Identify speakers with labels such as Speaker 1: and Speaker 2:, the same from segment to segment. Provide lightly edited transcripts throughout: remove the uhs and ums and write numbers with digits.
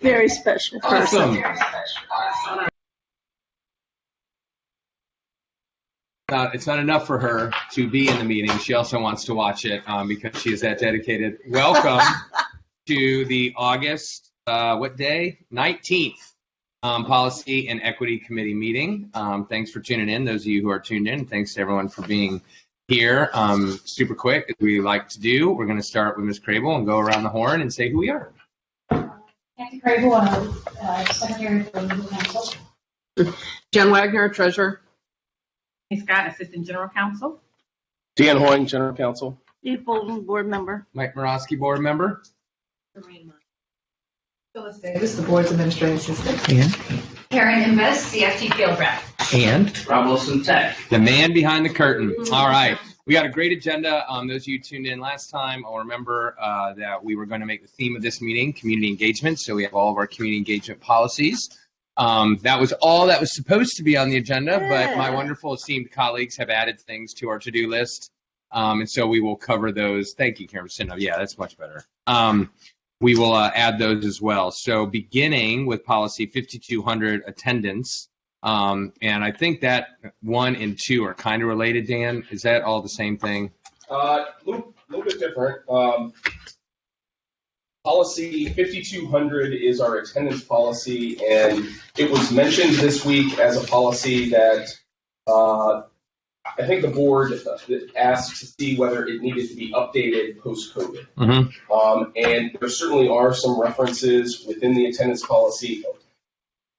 Speaker 1: Very special person.
Speaker 2: Awesome. It's not enough for her to be in the meeting. She also wants to watch it because she is that dedicated. Welcome to the August, what day? 19th Policy and Equity Committee meeting. Thanks for tuning in, those of you who are tuned in. Thanks to everyone for being here. Super quick, as we like to do, we're going to start with Ms. Crable and go around the horn and say who we are.
Speaker 3: Kathy Crable, Secretary for Legal Counsel.
Speaker 4: Jen Wagner, Treasurer.
Speaker 5: Scott, Assistant General Counsel.
Speaker 6: Dan Hoying, General Counsel.
Speaker 1: Steve Bolton, board member.
Speaker 2: Mike Morosky, board member.
Speaker 3: Phyllis Davis, the board's administrative assistant.
Speaker 2: And
Speaker 3: Karen Invest, CFT field rep.
Speaker 2: And
Speaker 6: Rob Wilson, Tech.
Speaker 2: the man behind the curtain. All right. We got a great agenda. Those of you tuned in last time, I'll remember that we were going to make the theme of this meeting community engagement. So we have all of our community engagement policies. That was all that was supposed to be on the agenda, but my wonderful esteemed colleagues have added things to our to-do list. And so we will cover those. Thank you, Karen. Yeah, that's much better. We will add those as well. So beginning with policy 5200, attendance. And I think that 1 and 2 are kind of related, Dan. Is that all the same thing?
Speaker 6: A little bit different. Policy 5200 is our attendance policy, and it was mentioned this week as a policy that I think the board asked to see whether it needed to be updated post-COVID.
Speaker 2: Mm-hmm.
Speaker 6: And there certainly are some references within the attendance policy.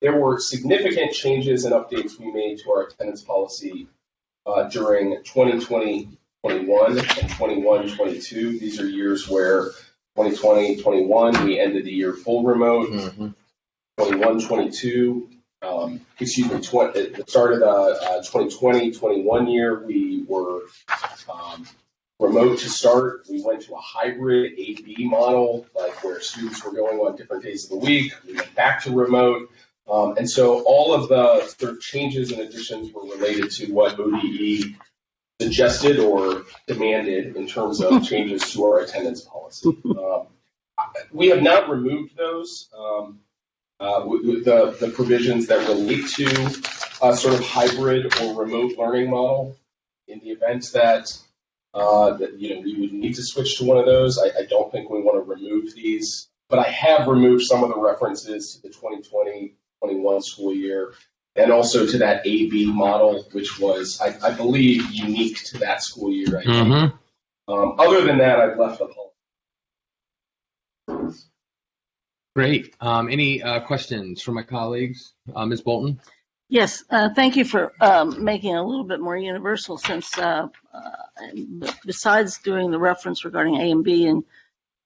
Speaker 6: There were significant changes and updates we made to our attendance policy during 2020-21 and 21-22. These are years where 2020-21, we ended the year full remote. 21-22, at the start of the 2020-21 year, we were remote to start. We went to a hybrid AB model, like where students were going on different days of the week. We went back to remote. And so all of the sort of changes and additions were related to what ODE suggested or demanded in terms of changes to our attendance policy. We have not removed those, the provisions that relate to a sort of hybrid or remote learning model. In the event that, we would need to switch to one of those, I don't think we want to remove these, but I have removed some of the references to the 2020-21 school year, and also to that AB model, which was, I believe, unique to that school year. I think. Other than that, I've left the policy.
Speaker 2: Great. Any questions from my colleagues? Ms. Bolton?
Speaker 1: Yes, thank you for making it a little bit more universal, since besides doing the reference regarding A and B and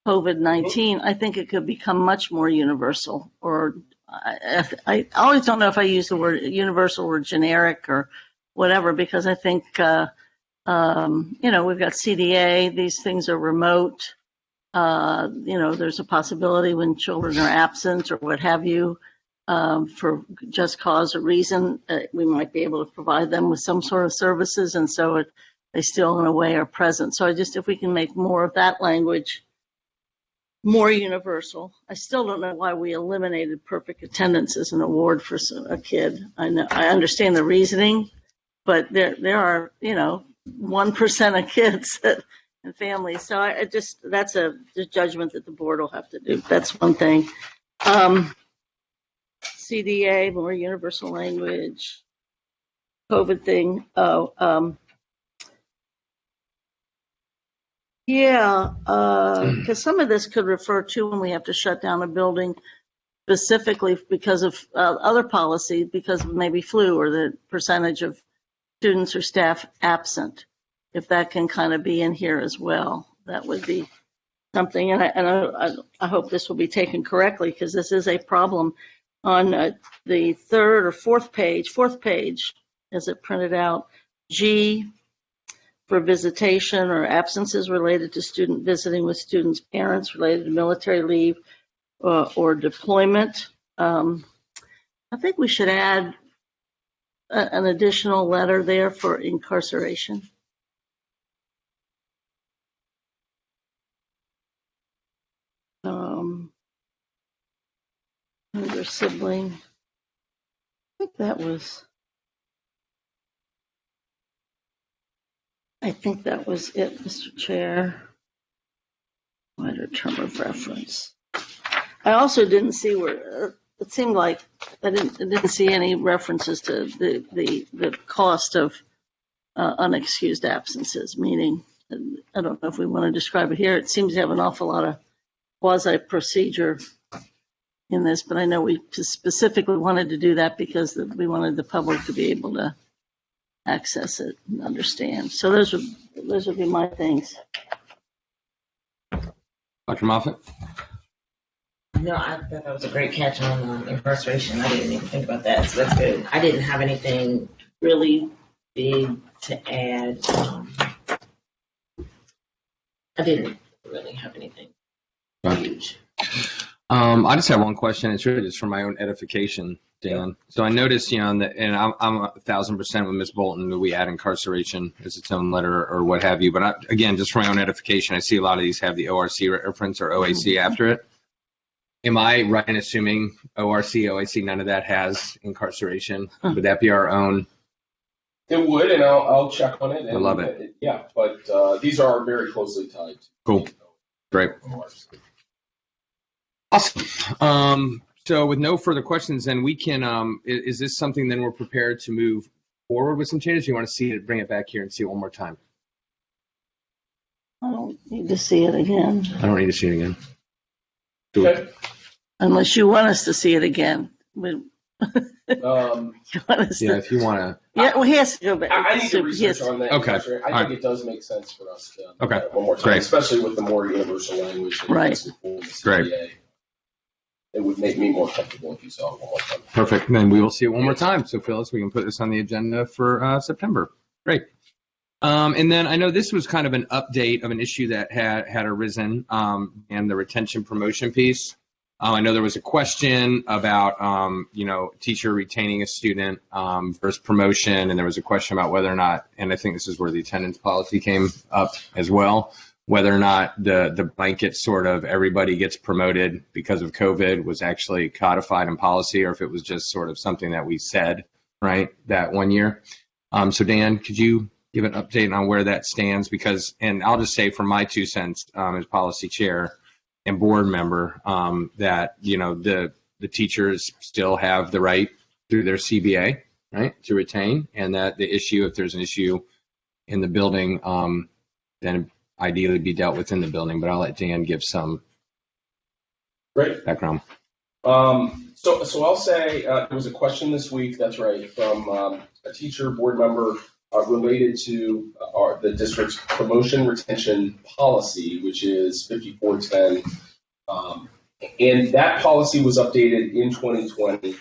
Speaker 1: COVID-19, I think it could become much more universal. Or I always don't know if I use the word universal or generic or whatever, because I think, we've got CDA, these things are remote. There's a possibility when children are absent or what have you, for just cause or reason, we might be able to provide them with some sort of services, and so they still in a way are present. So if we can make more of that language more universal. I still don't know why we eliminated perfect attendance as an award for a kid. I understand the reasoning, but there are 1% of kids and families. So that's a judgment that the board will have to do. That's one thing. CDA, more universal language. COVID thing. Because some of this could refer to when we have to shut down a building specifically because of other policy, because of maybe flu or the percentage of students or staff absent. If that can kind of be in here as well, that would be something. And I hope this will be taken correctly, because this is a problem. On the third or fourth page, as it printed out, G, for visitation or absences related to student visiting with students' parents related to military leave or deployment. I think we should add an additional letter there for incarceration. Under sibling. I think that was it, Mr. Chair. Wider term of reference. I also didn't see where, it seemed like I didn't see any references to the cost of unexcused absences, meaning, I don't know if we want to describe it here. It seems to have an awful lot of quasi-procedure in this, but I know we specifically wanted to do that because we wanted the public to be able to access it and understand. So those would be my things.
Speaker 2: Dr. Moffat?
Speaker 7: No, I thought that was a great catch on incarceration. I didn't even think about that, so that's good. I didn't have anything really big to add. I didn't really have anything huge.
Speaker 2: I just have one question. It's really just for my own edification, Dan. So I noticed, and I'm 1,000% with Ms. Bolton that we add incarceration as its own letter or what have you. But again, just for my own edification, I see a lot of these have the ORC reference or OAC after it. Am I right in assuming ORC, OAC, none of that has incarceration? Would that be our own?
Speaker 6: It would, and I'll check on it. And,
Speaker 2: I love it.
Speaker 6: Yeah, but these are very closely tied.
Speaker 2: Cool. Great. Awesome. So with no further questions, then we can, is this something then we're prepared to move forward with some changes? You want to see it, bring it back here and see it one more time?
Speaker 1: I don't need to see it again.
Speaker 2: I don't need to see it again.
Speaker 6: Okay.
Speaker 1: Unless you want us to see it again. You want us
Speaker 2: Yeah,
Speaker 1: to,
Speaker 2: if you want to.
Speaker 1: yeah, well, he has to go back.
Speaker 6: I need to research on that.
Speaker 2: Okay.
Speaker 6: I think it does make sense for us to
Speaker 2: Okay.
Speaker 6: one more time,
Speaker 2: Great.
Speaker 6: especially with the more universal language. That
Speaker 1: Right.
Speaker 6: is in the
Speaker 2: Great.
Speaker 6: CPA. It would make me more comfortable if you saw it one more time.
Speaker 2: Perfect. Then we will see it one more time. So Phyllis, we can put this on the agenda for September. Great. And then I know this was kind of an update of an issue that had arisen and the retention promotion piece. I know there was a question about, teacher retaining a student versus promotion, and there was a question about whether or not, and I think this is where the attendance policy came up as well, whether or not the blanket sort of everybody gets promoted because of COVID was actually codified in policy, or if it was just sort of something that we said, right, that one year. So Dan, could you give an update on where that stands? Because, and I'll just say from my 2 cents as policy chair and board member, that, the teachers still have the right through their CBA, right, to retain, and that the issue, if there's an issue in the building, then ideally be dealt with in the building. But I'll let Dan give some background.
Speaker 6: So I'll say there was a question this week, that's right, from a teacher board member related to the district's promotion retention policy, which is 5410. And that policy was updated in 2020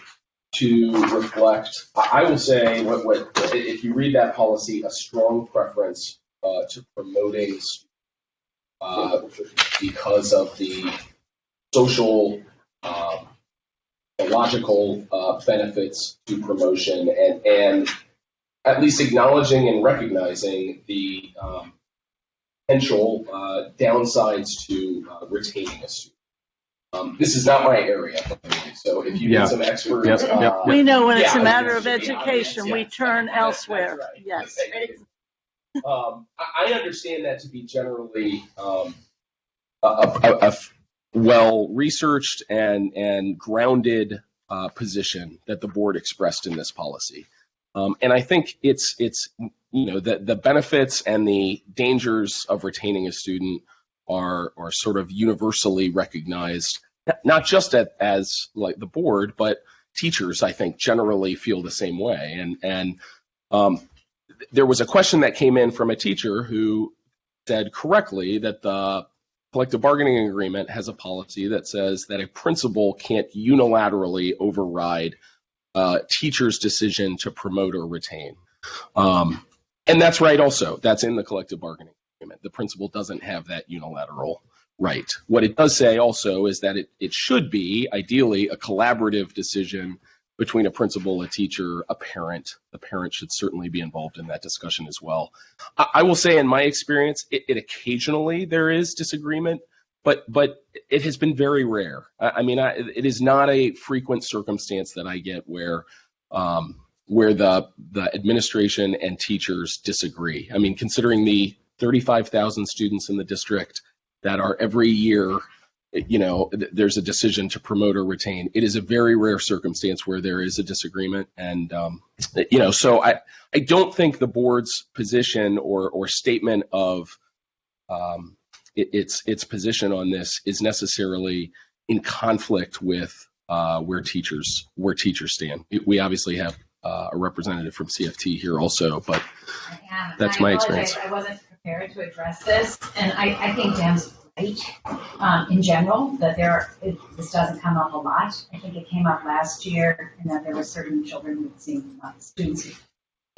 Speaker 6: to reflect, I will say, what if you read that policy, a strong preference to promoting because of the social, logical benefits to promotion, and at least acknowledging and recognizing the potential downsides to retaining a student. This is not my area, so if you need some experts.
Speaker 1: We know when it's
Speaker 6: Yeah,
Speaker 1: a matter of
Speaker 6: it should be
Speaker 1: education,
Speaker 6: obvious,
Speaker 1: we
Speaker 6: yeah.
Speaker 1: turn elsewhere.
Speaker 6: That's right.
Speaker 1: Yes.
Speaker 6: I understand that to be generally a well-researched and grounded position that the board expressed in this policy. And I think it's the benefits and the dangers of retaining a student are sort of universally recognized, not just as like the board, but teachers, I think, generally feel the same way. And there was a question that came in from a teacher who said correctly that the collective bargaining agreement has a policy that says that a principal can't unilaterally override teacher's decision to promote or retain. And that's right also. That's in the collective bargaining agreement. The principal doesn't have that unilateral right. What it does say also is that it should be, ideally, a collaborative decision between a principal, a teacher, a parent. The parent should certainly be involved in that discussion as well. I will say in my experience, it occasionally there is disagreement
Speaker 8: but it has been very rare. I mean, it is not a frequent circumstance that I get where the administration and teachers disagree. I mean, considering the 35,000 students in the district that are every year, there's a decision to promote or retain. It is a very rare circumstance where there is a disagreement. And, so I don't think the board's position or statement of its position on this is necessarily in conflict with where teachers stand. We obviously have a representative from CFT here also, but that's my experience.
Speaker 3: I wasn't prepared to address this, and I think Dan's right in general that this doesn't come up a lot. I think it came up last year, and that there were certain children who seemed students who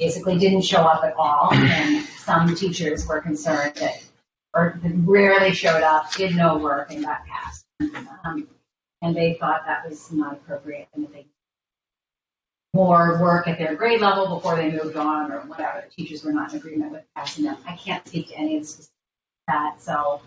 Speaker 3: basically didn't show up at all, and some teachers were concerned that or rarely showed up, did no work, and got passed. And they thought that was not appropriate, and that they more work at their grade level before they moved on, or whatever. The teachers were not in agreement with passing them. I can't speak to any of the specifics of that, so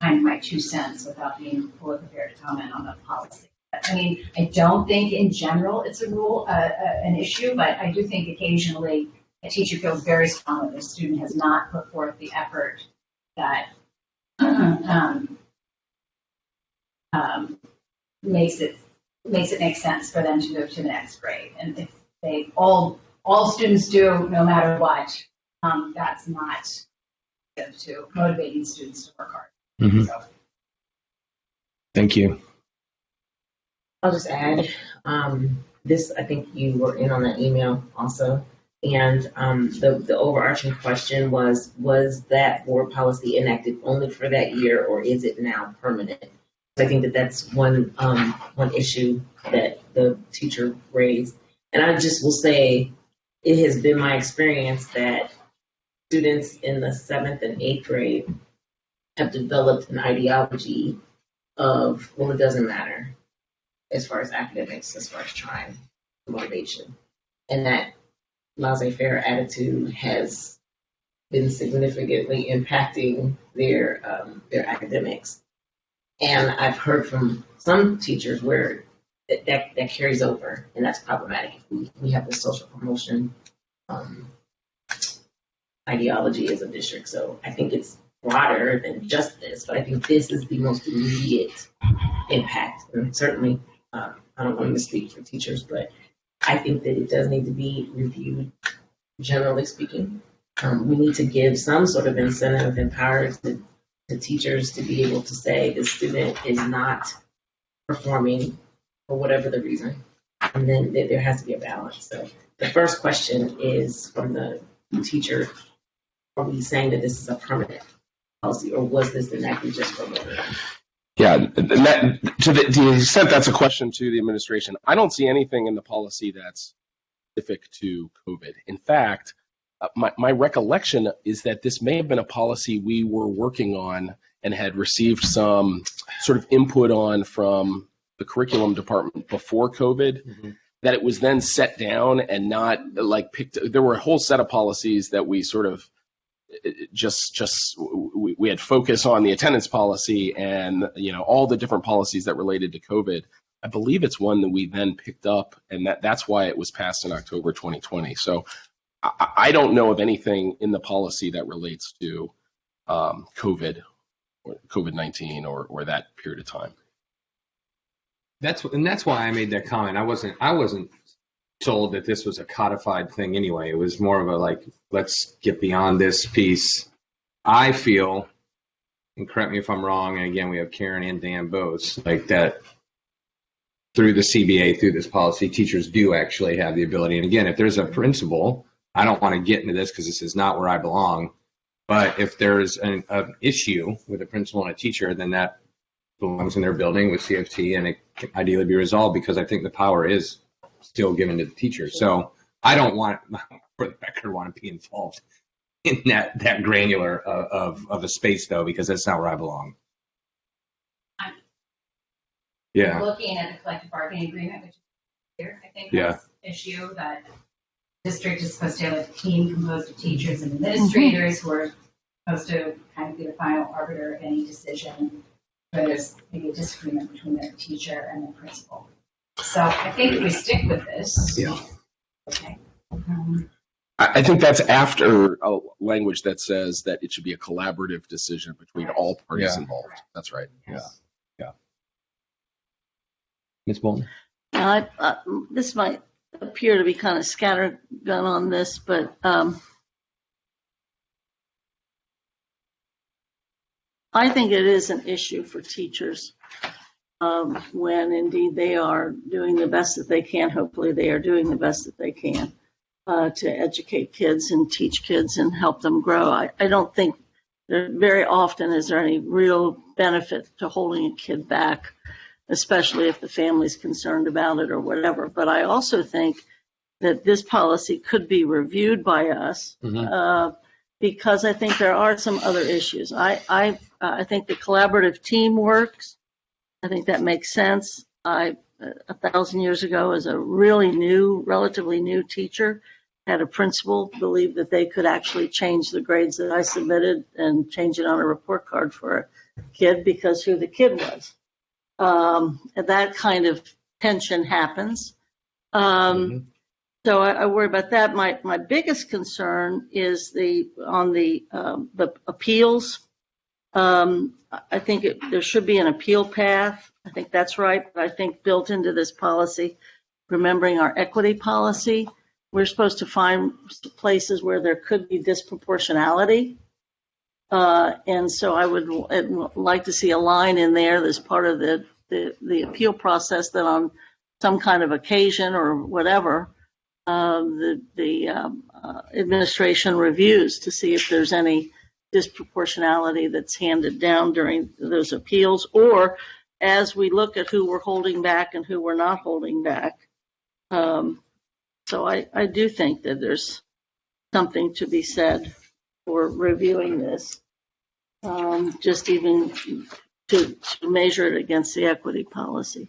Speaker 3: kind of my 2 cents without being fully prepared to comment on the policy. I mean, I don't think in general it's a rule, an issue, but I do think occasionally a teacher feels very strongly that a student has not put forth the effort that makes it make sense for them to move to the next grade. And if they all students do, no matter what, that's not good to motivating students to work hard.
Speaker 2: Mm-hmm.
Speaker 3: So.
Speaker 2: Thank you.
Speaker 7: I'll just add, this, I think you were in on that email also. And the overarching question was that board policy enacted only for that year, or is it now permanent? So I think that's one issue that the teacher raised. And I just will say, it has been my experience that students in the 7th and 8th grade have developed an ideology of, well, it doesn't matter as far as academics, as far as trying motivation. And that laissez-faire attitude has been significantly impacting their academics. And I've heard from some teachers where that carries over, and that's problematic. We have the social promotion ideology as a district, so I think it's broader than just this, but I think this is the most immediate impact. And certainly, I don't want to speak for teachers, but I think that it does need to be reviewed, generally speaking. We need to give some sort of incentive and power to teachers to be able to say the student is not performing for whatever the reason. And then there has to be a balance. So the first question is from the teacher, are we saying that this is a permanent policy, or was this enacted just for a moment?
Speaker 8: Yeah, to the extent that's a question to the administration, I don't see anything in the policy that's specific to COVID. In fact, my recollection is that this may have been a policy we were working on and had received some sort of input on from the curriculum department before COVID, that it was then set down and not like picked. There were a whole set of policies that we sort of we had focus on the attendance policy and, all the different policies that related to COVID. I believe it's one that we then picked up, and that's why it was passed in October 2020. So I don't know of anything in the policy that relates to COVID or COVID-19 or that period of time.
Speaker 2: That's why I made that comment. I wasn't told that this was a codified thing anyway. It was more of a let's get beyond this piece. I feel, and correct me if I'm wrong, and again, we have Karen and Dan both, that through the CBA, through this policy, teachers do actually have the ability. And again, if there's a principal, I don't want to get into this because this is not where I belong, but if there's an issue with a principal and a teacher, then that belongs in their building with CFT, and it can ideally be resolved, because I think the power is still given to the teacher. So I don't want, for the record, want to be involved in that granular of a space, though, because that's not where I belong. Yeah.
Speaker 3: Looking at the collective bargaining agreement, which is here, I think that's an issue that district is supposed to have a team composed of teachers and administrators who are supposed to kind of be the final arbiter of any decision where there's maybe a disagreement between the teacher and the principal. So I think if we stick with this.
Speaker 8: Yeah.
Speaker 3: Okay.
Speaker 8: I think that's after a language that says that it should be a collaborative decision between all parties
Speaker 2: Yeah.
Speaker 8: involved. That's right.
Speaker 3: Yes.
Speaker 2: Ms. Bolton?
Speaker 1: Now, this might appear to be kind of scattergun on this, but I think it is an issue for teachers when indeed they are doing the best that they can. Hopefully they are doing the best that they can to educate kids and teach kids and help them grow. I don't think there very often is there any real benefit to holding a kid back, especially if the family's concerned about it or whatever. But I also think that this policy could be reviewed by us because I think there are some other issues. I think the collaborative team works. I think that makes sense. 1,000 years ago, as a relatively new teacher, had a principal believe that they could actually change the grades that I submitted and change it on a report card for a kid because who the kid was. That kind of tension happens. So I worry about that. My biggest concern is on the appeals. I think there should be an appeal path. I think that's right. But I think built into this policy, remembering our equity policy, we're supposed to find places where there could be disproportionality. And so I would like to see a line in there that's part of the appeal process that on some kind of occasion or whatever, the administration reviews to see if there's any disproportionality that's handed down during those appeals, or as we look at who we're holding back and who we're not holding back. So I do think that there's something to be said for reviewing this, just even to measure it against the equity policy.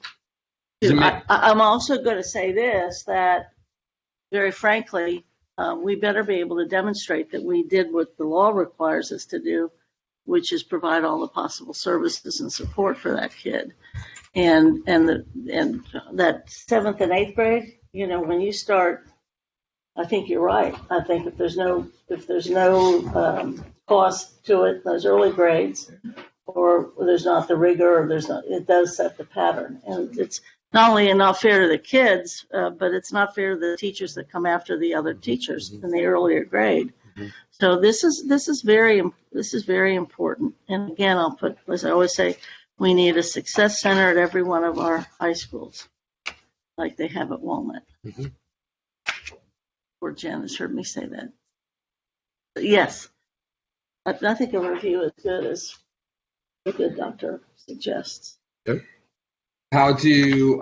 Speaker 1: I'm also going to say this, that very frankly, we better be able to demonstrate that we did what the law requires us to do, which is provide all the possible services and support for that kid. And that 7th and 8th grade, when you start, I think you're right. I think if there's no cost to it, those early grades, or there's not the rigor, or it does set the pattern. And it's not only not fair to the kids, but it's not fair to the teachers that come after the other teachers in the earlier grade. So this is very important. And again, I'll put, as I always say, we need a success center at every one of our high schools, like they have at Walnut. Or Jen has heard me say that. But yes, I think a review is good as the good doctor suggests.
Speaker 2: Okay. How do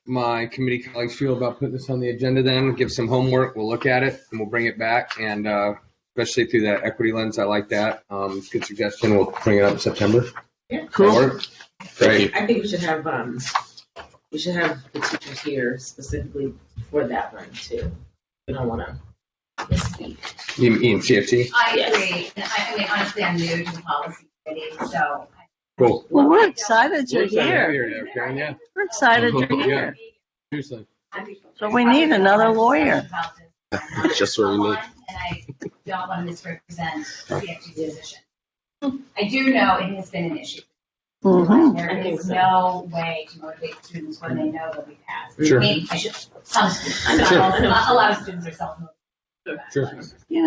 Speaker 2: my committee colleagues feel about putting this on the agenda then? Give some homework, we'll look at it, and we'll bring it back. And especially through that equity lens, I like that. Good suggestion. We'll bring it up in September.
Speaker 7: Yeah.
Speaker 2: Cool. Great.
Speaker 7: I think we should have the teachers here specifically for that one too. We don't want to misspeak.
Speaker 2: You mean CFT?
Speaker 3: I agree. And I mean, honestly, I'm new to the policy committee, so.
Speaker 2: Cool.
Speaker 1: Well, we're excited you're here.
Speaker 2: Here, Karen, yeah.
Speaker 1: We're excited you're
Speaker 2: Yeah.
Speaker 1: here.
Speaker 2: Seriously.
Speaker 1: So we need another lawyer.
Speaker 8: Just what we need.
Speaker 3: And I don't want to misrepresent the CFT position. I do know it has been an issue.
Speaker 1: Mhm.
Speaker 3: There is no way to motivate students when they know that we passed.
Speaker 2: Sure.
Speaker 3: I mean, some students,
Speaker 2: Sure.
Speaker 3: a lot of students are self-motivated.
Speaker 2: Sure.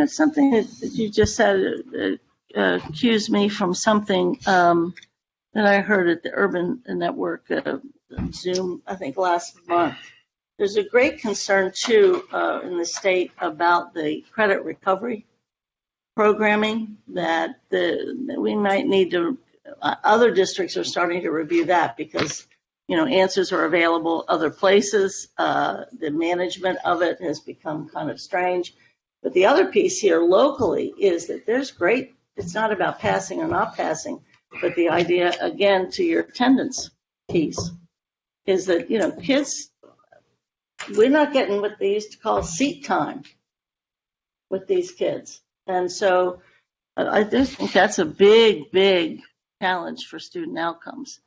Speaker 1: Something that you just said accused me from something that I heard at the Urban Network Zoom, I think last month. There's a great concern too in the state about the credit recovery programming that we might need to. Other districts are starting to review that because answers are available other places. The management of it has become kind of strange. But the other piece here locally is that there's great. It's not about passing or not passing, but the idea, again, to your attendance piece, is that, kids, we're not getting what they used to call seat time with these kids. And so I just think that's a big, big challenge for student outcomes,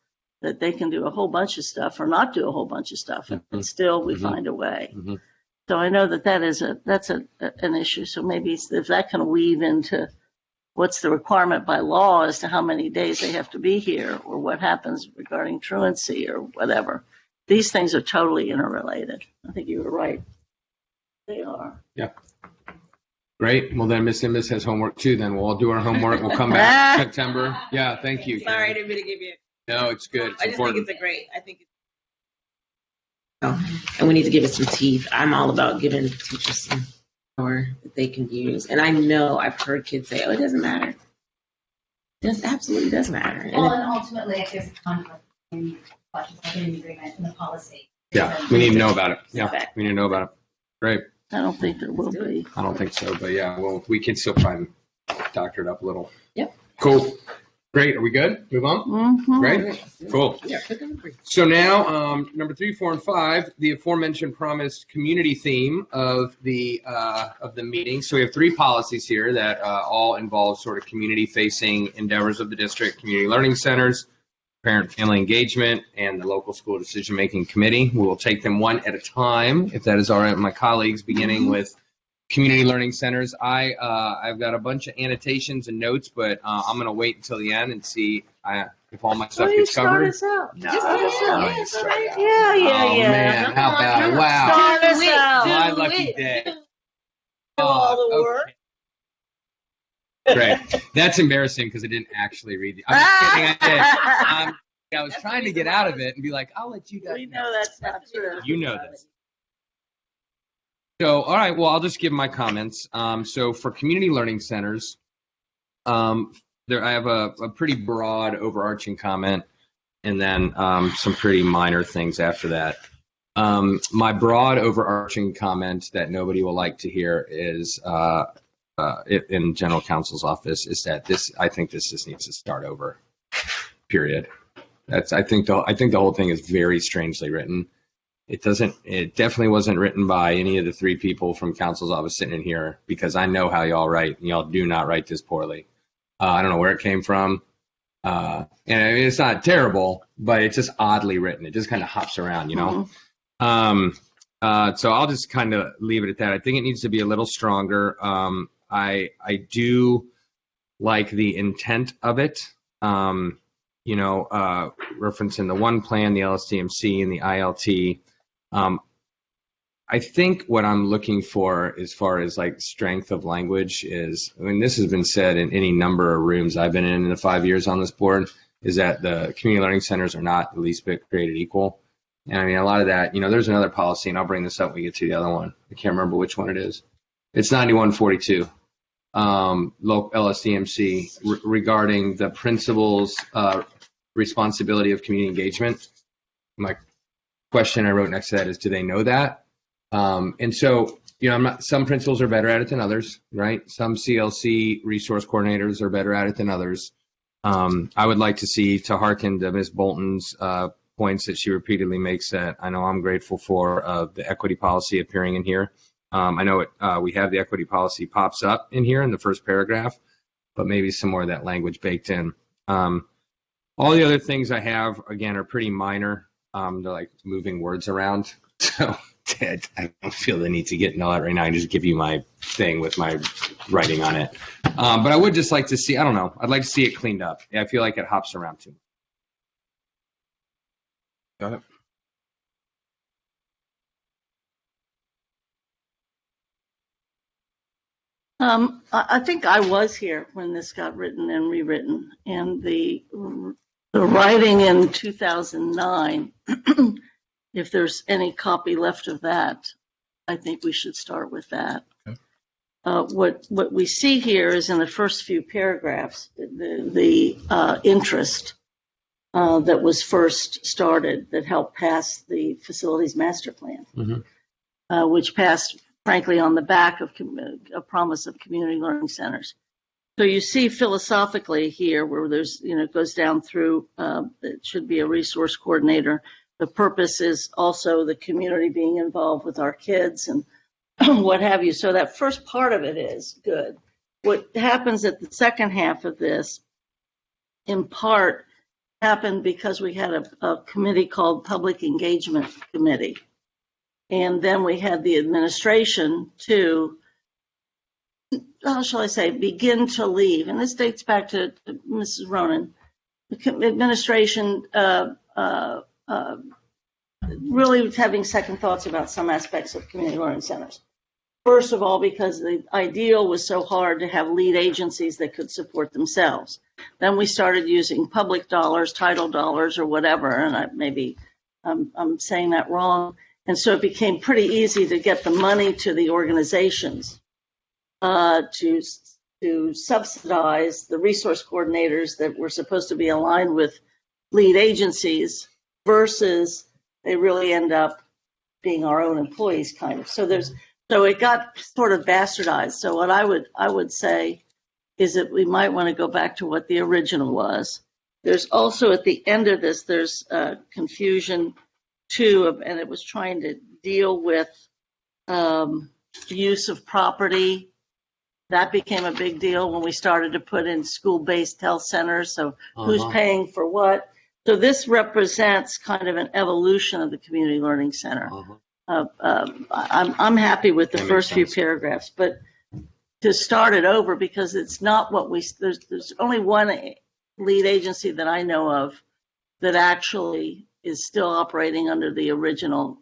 Speaker 1: that they can do a whole bunch of stuff or not do a whole bunch of stuff, and still we find a way. So I know that's an issue. So maybe if that can weave into what's the requirement by law as to how many days they have to be here, or what happens regarding truancy or whatever. These things are totally interrelated. I think you were right. They are.
Speaker 2: Yeah. Great. Well, then Miss Nimbus has homework too. Then we'll all do our homework. We'll come back September. Yeah. Thank you.
Speaker 7: Sorry, I didn't mean to give you.
Speaker 2: No, it's good. It's
Speaker 7: I just
Speaker 2: important.
Speaker 7: think it's a great. I think. And we need to give it some teeth. I'm all about giving teachers some power that they can use. And I know I've heard kids say, "Oh, it doesn't matter." It absolutely does matter.
Speaker 3: Well, and ultimately, if there's a conflict in an agreement in the policy.
Speaker 2: Yeah. We need to know about it. Yeah.
Speaker 7: Fact.
Speaker 2: We need to know about it. Great.
Speaker 1: I don't think there will be.
Speaker 2: I don't think so, but yeah, well, we can still try and doctor it up a little.
Speaker 7: Yep.
Speaker 2: Cool. Great. Are we good? Move on?
Speaker 1: Mm-hmm.
Speaker 2: Great. Cool.
Speaker 7: Yeah.
Speaker 2: So now, number 3, 4, and 5, the aforementioned promised community theme of the meeting. So we have 3 policies here that all involve sort of community-facing endeavors of the district: community learning centers, parent-family engagement, and the local school decision-making committee. We will take them one at a time, if that is all right with my colleagues, beginning with community learning centers. I've got a bunch of annotations and notes, but I'm going to wait until the end and see if all my stuff gets covered.
Speaker 1: Start us out.
Speaker 2: No,
Speaker 1: Start us out.
Speaker 2: I ain't starting out.
Speaker 1: Yeah.
Speaker 2: Oh, man, how about it? Wow.
Speaker 1: Start us out.
Speaker 2: My lucky day.
Speaker 1: all the
Speaker 2: okay.
Speaker 1: work.
Speaker 2: Great. That's embarrassing because I didn't actually read the. I'm just kidding. I did. I was trying to get out of it and be like, I'll let you guys
Speaker 1: We know that's not true.
Speaker 2: You know this. So, all right. Well, I'll just give my comments. So for community learning centers, I have a pretty broad overarching comment, and then some pretty minor things after that. My broad overarching comment that nobody will like to hear is in general counsel's office is that I think this just needs to start over. Period. I think the whole thing is very strangely written. It definitely wasn't written by any of the 3 people from counsel's office sitting in here, because I know how y'all write, and y'all do not write this poorly. I don't know where it came from. And I mean, it's not terrible, but it's just oddly written. It just kind of hops around, you know?
Speaker 1: Mm-hmm.
Speaker 2: So I'll just kind of leave it at that. I think it needs to be a little stronger. I do like the intent of it. Referencing the one plan, the LSDMC, and the ILT. I think what I'm looking for as far as like strength of language is, I mean, this has been said in any number of rooms I've been in the 5 years on this board, is that the community learning centers are not the least bit created equal. And I mean, a lot of that, there's another policy, and I'll bring this up when we get to the other one. I can't remember which one it is. It's 9142. Local LSDMC regarding the principal's responsibility of community engagement. My question I wrote next to that is, do they know that? And so, some principals are better at it than others, right? Some CLC resource coordinators are better at it than others. I would like to hearken to Ms. Bolton's points that she repeatedly makes that I know I'm grateful for, the equity policy appearing in here. I know we have the equity policy pops up in here in the first paragraph, but maybe some more of that language baked in. All the other things I have, again, are pretty minor. They're like moving words around. So I don't feel the need to get into all that right now. I just give you my thing with my writing on it. But I would just like to see, I don't know, I'd like to see it cleaned up. I feel like it hops around too much. Got it?
Speaker 1: I think I was here when this got written and rewritten, and the writing in 2009, if there's any copy left of that, I think we should start with that.
Speaker 8: Okay.
Speaker 1: What we see here is in the first few paragraphs, the interest that was first started that helped pass the facilities master plan, which passed, frankly, on the back of a promise of community learning centers. So you see philosophically here where there's, it goes down through, it should be a resource coordinator. The purpose is also the community being involved with our kids and what have you. So that first part of it is good. what happens at the second half of this, in part, happened because we had a committee called Public Engagement Committee. And then we had the administration to, how shall I say, begin to leave. And this dates back to Mrs. Ronan. The administration really was having second thoughts about some aspects of community learning centers. First of all, because the ideal was so hard to have lead agencies that could support themselves. Then we started using public dollars, title dollars, or whatever, and I'm saying that wrong. And so it became pretty easy to get the money to the organizations to subsidize the resource coordinators that were supposed to be aligned with lead agencies versus they really end up being our own employees, kind of. So it got sort of bastardized. So what I would say is that we might want to go back to what the original was. There's also at the end of this, there's confusion too, and it was trying to deal with use of property. That became a big deal when we started to put in school-based health centers. So who's paying for what? So this represents kind of an evolution of the community learning center. I'm happy with the first few paragraphs, but to start it over, because it's not what there's only one lead agency that I know of that actually is still operating under the original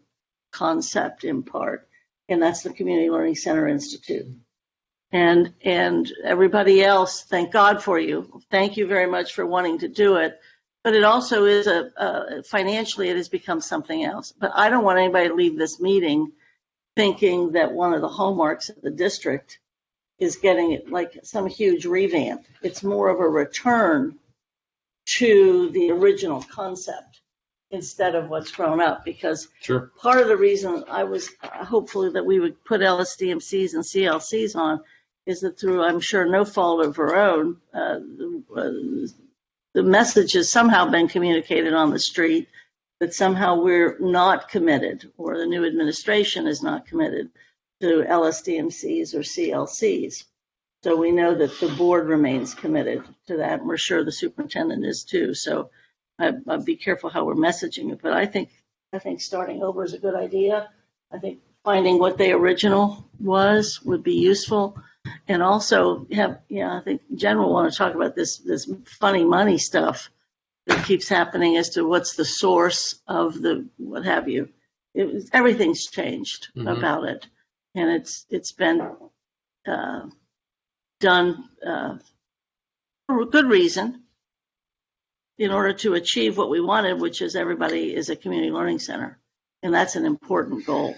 Speaker 1: concept in part, and that's the Community Learning Center Institute. And everybody else, thank God for you. Thank you very much for wanting to do it. But it also is financially, it has become something else. But I don't want anybody to leave this meeting thinking that one of the hallmarks of the district is getting it like some huge revamp. It's more of a return to the original concept instead of what's grown up. Because part of the reason I was hopeful that we would put LSDMCs and CLCs on is that through, I'm sure, no fault of her own, the message has somehow been communicated on the street that somehow we're not committed, or the new administration is not committed to LSDMCs or CLCs. So we know that the board remains committed to that, and we're sure the superintendent is too. So I'd be careful how we're messaging it. But I think starting over is a good idea. I think finding what the original was would be useful. And also I think Jen will want to talk about this funny money stuff that keeps happening as to what's the source of the what have you. Everything's changed about it, and it's been done for a good reason in order to achieve what we wanted, which is everybody is a community learning center, and that's an important goal.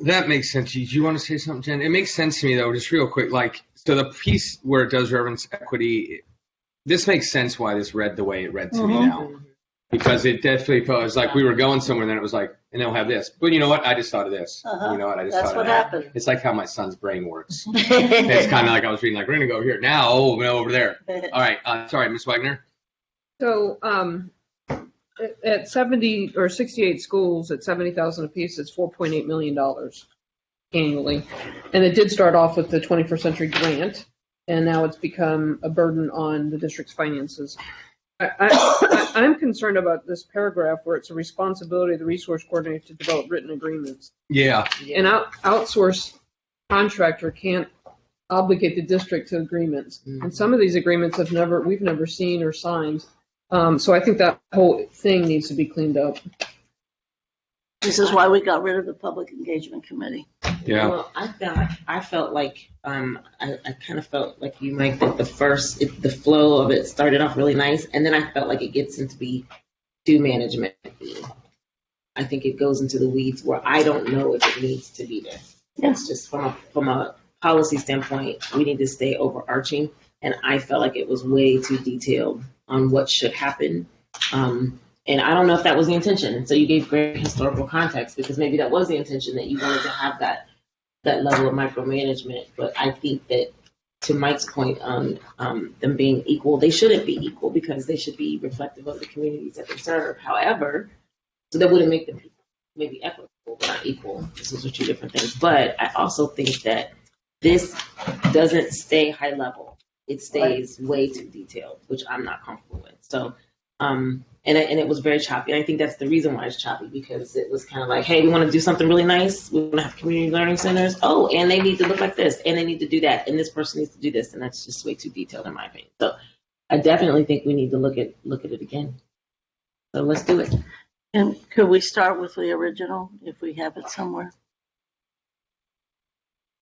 Speaker 2: That makes sense. Do you want to say something, Jen? It makes sense to me, though, just real quick. So the piece where it does reference equity, this makes sense why this read the way it read to me now. Because it definitely felt like we were going somewhere, and then it was like, and they'll have this. But you know what? I just thought of this. You know what? I just
Speaker 1: That's
Speaker 2: thought
Speaker 1: what
Speaker 2: of that.
Speaker 1: happened.
Speaker 2: It's like how my son's brain works. It's kind of like I was reading, like, we're going to go over here. Now, no, over there. All right. Sorry, Ms. Wagner.
Speaker 4: So at 70 or 68 schools at 70,000 apiece, it's $4.8 million annually. And it did start off with the 21st Century Grant, and now it's become a burden on the district's finances. I'm concerned about this paragraph where it's a responsibility of the resource coordinator to develop written agreements.
Speaker 2: Yeah.
Speaker 4: An outsourced contractor can't obligate the district to agreements. And some of these agreements we've never seen or signed. So I think that whole thing needs to be cleaned up.
Speaker 1: This is why we got rid of the Public Engagement Committee.
Speaker 2: Yeah.
Speaker 7: Well, I felt like I kind of felt like you, Mike, that the flow of it started off really nice, and then I felt like it gets into be too management. I think it goes into the weeds where I don't know if it needs to be there. It's just from a policy standpoint, we need to stay overarching, and I felt like it was way too detailed on what should happen. And I don't know if that was the intention. And so you gave great historical context, because maybe that was the intention, that you wanted to have that level of micromanagement. But I think that, to Mike's point on them being equal, they shouldn't be equal, because they should be reflective of the communities that they serve. However, so that wouldn't make them maybe equitable, but not equal. Those are two different things. But I also think that this doesn't stay high level. It stays way too detailed, which I'm not comfortable with. So, and it was very choppy. I think that's the reason why it's choppy, because it was kind of like, hey, we want to do something really nice. We want to have community learning centers. Oh, and they need to look like this, and they need to do that, and this person needs to do this, and that's just way too detailed in my opinion. So, I definitely think we need to look at it again. So let's do it.
Speaker 1: And could we start with the original if we have it somewhere?